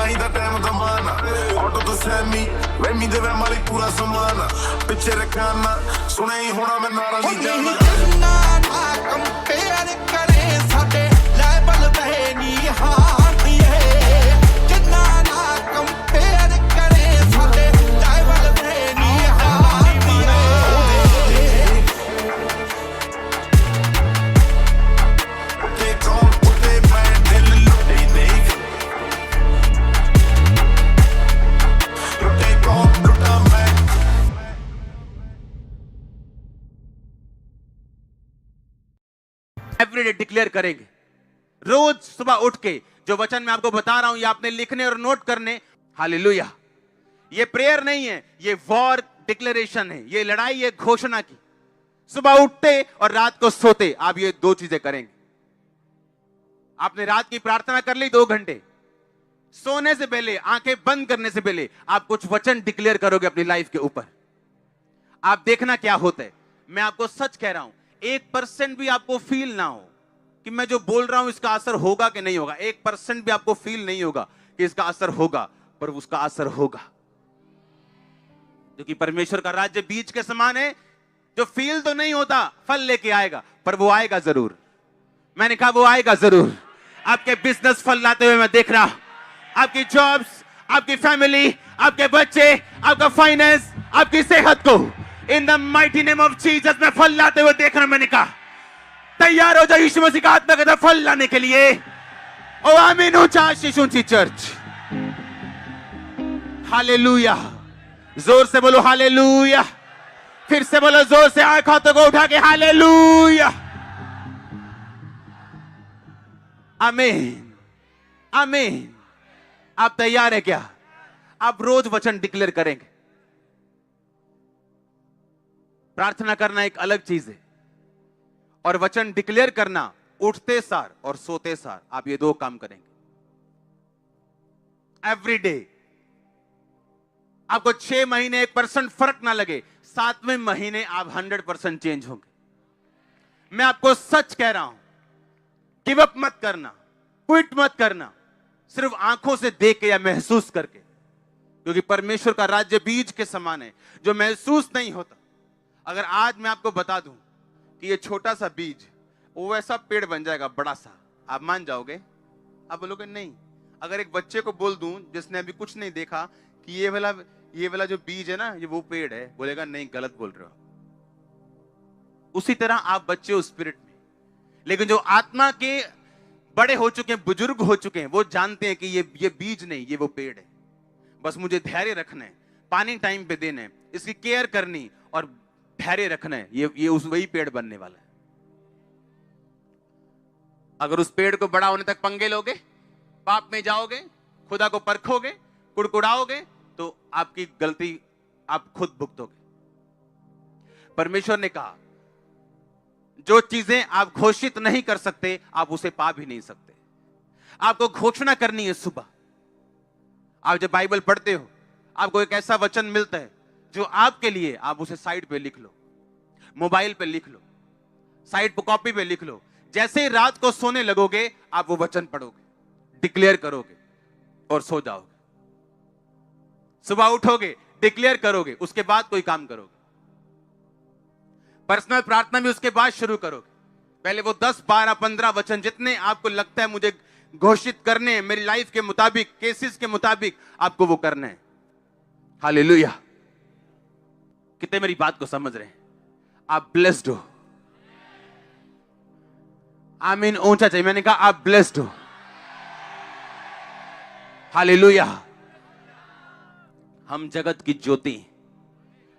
C: ਹੀ ਦਾ ਟਾਈਮ ਦਾ ਮਾਨਾ ਆਟੋ ਤੋਂ ਸੈਮੀ ਵੈਮੀ ਦੇ ਵੈਮ ਵਾਲੀ ਪੂਰਾ ਸਮਾਨ ਪਿੱਛੇ ਰੱਖਿਆ ਨਾ ਸੁਣਿਆ ਹੀ ਹੋਣਾ ਮੈਂ ਨਾਰਾ ਦੀ ਜਾਨਾ
B: ਜਿੰਨਾ ਨਾ ਕੰਪੇਅਰ ਕਰੇ ਸਾਡੇ ਲੈਵਲ ਤੇ ਨਹੀਂ ਹਾਰਦੀਏ ਜਿੰਨਾ ਨਾ ਕੰਪੇਅਰ ਕਰੇ ਸਾਡੇ ਲੈਵਲ ਤੇ ਨਹੀਂ ਹਾਰਦੀਏ
C: ਤੇ ਕੌਣ ਉੱਤੇ ਮੈਂ ਦਿਲ ਲੁੱਟੇ ਦੇਖ ਲੁੱਟੇ ਕੌਣ ਲੁੱਟਾ ਮੈਂ
A: एवरीडे डिक्लेयर करेंगे रोज सुबह उठ के जो वचन मैं आपको बता रहा हूं ये आपने लिखने और नोट करने हालेलुया ये प्रेयर नहीं है ये वॉर डिक्लेरेशन है ये लड़ाई है घोषणा की सुबह उठते और रात को सोते आप ये दो चीजें करेंगे आपने रात की प्रार्थना कर ली 2 घंटे सोने से पहले आंखें बंद करने से पहले आप कुछ वचन डिक्लेयर करोगे अपनी लाइफ के ऊपर आप देखना क्या होता है मैं आपको सच कह रहा हूं 1% भी आपको फील ना हो कि मैं जो बोल रहा हूं इसका असर होगा कि नहीं होगा 1% भी आपको फील नहीं होगा कि इसका असर होगा पर उसका असर होगा क्योंकि परमेश्वर का राज्य बीज के समान है जो फील तो नहीं होता फल लेके आएगा पर वो आएगा जरूर मैंने कहा वो आएगा जरूर आपके बिजनेस फल लाते हुए मैं देख रहा हूं आपकी जॉब्स आपकी फैमिली आपके बच्चे आपका फाइनेंस आपकी सेहत को in the mighty name of Jesus में फल लाते हुए देख रहा मैंने कहा तैयार हो जाओ यीशु मसीह का आत्मा का फल लाने के लिए ओ आमीन ऊंचा आशीष ऊंची चर्च हालेलुया जोर से बोलो हालेलुया फिर से बोलो जोर से आंख हाथों को उठा के हालेलुया आमीन आमीन आप तैयार है क्या आप रोज वचन डिक्लेयर करेंगे प्रार्थना करना एक अलग चीज है और वचन डिक्लेयर करना उठते सार और सोते सार आप ये 2 काम करेंगे एवरी डे आपको 6 महीने 1% फर्क ना लगे 7वें महीने आप 100% चेंज होंगे मैं आपको सच कह रहा हूं गिव अप मत करना क्विट मत करना सिर्फ आंखों से देख के या महसूस करके क्योंकि परमेश्वर का राज्य बीज के समान है जो महसूस नहीं होता अगर आज मैं आपको बता दूं कि ये छोटा सा बीज वो वैसा पेड़ बन जाएगा बड़ा सा आप मान जाओगे आप बोलोगे नहीं अगर एक बच्चे को बोल दूं जिसने अभी कुछ नहीं देखा कि ये वाला जो बीज है ना ये वो पेड़ है बोलेगा नहीं गलत बोल रहे हो उसी तरह आप बच्चे हो स्पिरिट में लेकिन जो आत्मा के बड़े हो चुके हैं बुजुर्ग हो चुके हैं वो जानते हैं कि ये बीज नहीं ये वो पेड़ है बस मुझे धैर्य रखना है पानी टाइम पे देना है इसकी केयर करनी और धैर्य रखना है ये उस वही पेड़ बनने वाला है अगर उस पेड़ को बड़ा होने तक पंगे लोगे पाप में जाओगे खुदा को परखोगे कुड़कुड़ाओगे तो आपकी गलती आप खुद भुगतोगे परमेश्वर ने कहा जो चीजें आप घोषित नहीं कर सकते आप उसे पा भी नहीं सकते आपको घोषणा करनी है सुबह आप जब बाइबल पढ़ते हो आपको एक ऐसा वचन मिलता है जो आपके लिए आप उसे साइड पे लिख लो मोबाइल पे लिख लो साइड पे कॉपी पे लिख लो जैसे ही रात को सोने लगोगे आप वो वचन पढ़ोगे डिक्लेयर करोगे और सो जाओगे सुबह उठोगे डिक्लेयर करोगे उसके बाद कोई काम करोगे पर्सनल प्रार्थना भी उसके बाद शुरू करोगे पहले वो 10 12 15 वचन जितने आपको लगता है मुझे घोषित करने मेरी लाइफ के मुताबिक केसेस के मुताबिक आपको वो करना है हालेलुया कितने मेरी बात को समझ रहे हैं आप ब्लेस्ड हो आमीन ऊंचा चाहिए मैंने कहा आप ब्लेस्ड हो हालेलुया हम जगत की ज्योति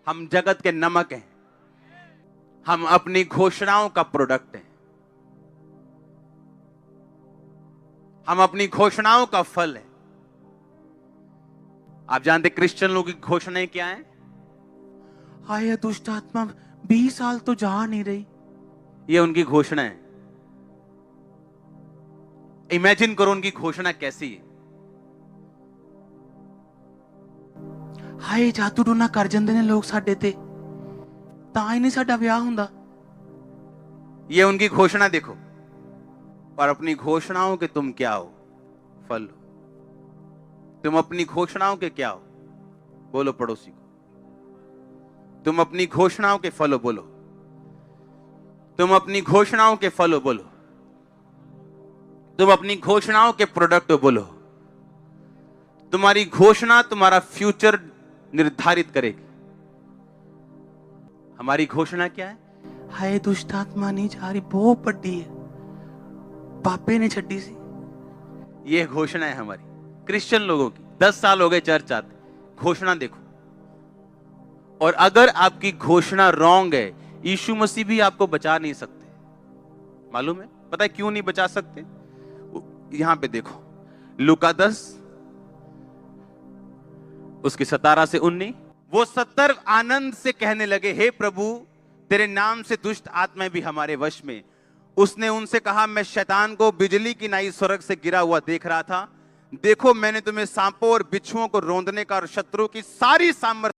A: हम जगत के नमक हैं हम अपनी घोषणाओं का प्रोडक्ट हैं हम अपनी घोषणाओं का फल है आप जानते क्रिश्चियन लोगों की घोषणाएं क्या हैं हाय दुष्ट आत्मा 20 साल तो जा नहीं रही ये उनकी घोषणा है इमेजिन करो उनकी घोषणा कैसी है हाय जादू टोना कर जाते ने लोग साडे ते तां ही नहीं साडा विआह हुंदा ये उनकी घोषणा देखो और अपनी घोषणाओं के तुम क्या हो फल हो तुम अपनी घोषणाओं के क्या हो? बोलो पड़ोसी को। तुम अपनी घोषणाओं के फल हो, बोलो। तुम अपनी घोषणाओं के फल हो, बोलो। तुम अपनी घोषणाओं के प्रोडक्ट हो, बोलो। तुम्हारी घोषणा तुम्हारा फ्यूचर निर्धारित करेगी। हमारी घोषणा क्या है? हाय दुष्ट आत्मा नहीं जा रही, बहुत बड़ी है, पापे ने छड्डी सी। ये घोषणा है हमारी क्रिश्चियन लोगों की। 10 साल हो गए चर्च आते, घोषणा देखो। और अगर आपकी घोषणा रॉन्ग है, यीशु मसीह भी आपको बचा नहीं सकते। मालूम है? पता है क्यों नहीं बचा सकते? यहां पे देखो, लूका 10 उसके 17 से 19। वो 70 आनंद से कहने लगे, हे प्रभु, तेरे नाम से दुष्ट आत्माएं भी हमारे वश में। उसने उनसे कहा, मैं शैतान को बिजली की नाई स्वर्ग से गिरा हुआ देख रहा था। देखो, मैंने तुम्हें सांपों और बिच्छुओं को रौंदने का और शत्रु की सारी सामर्थ्य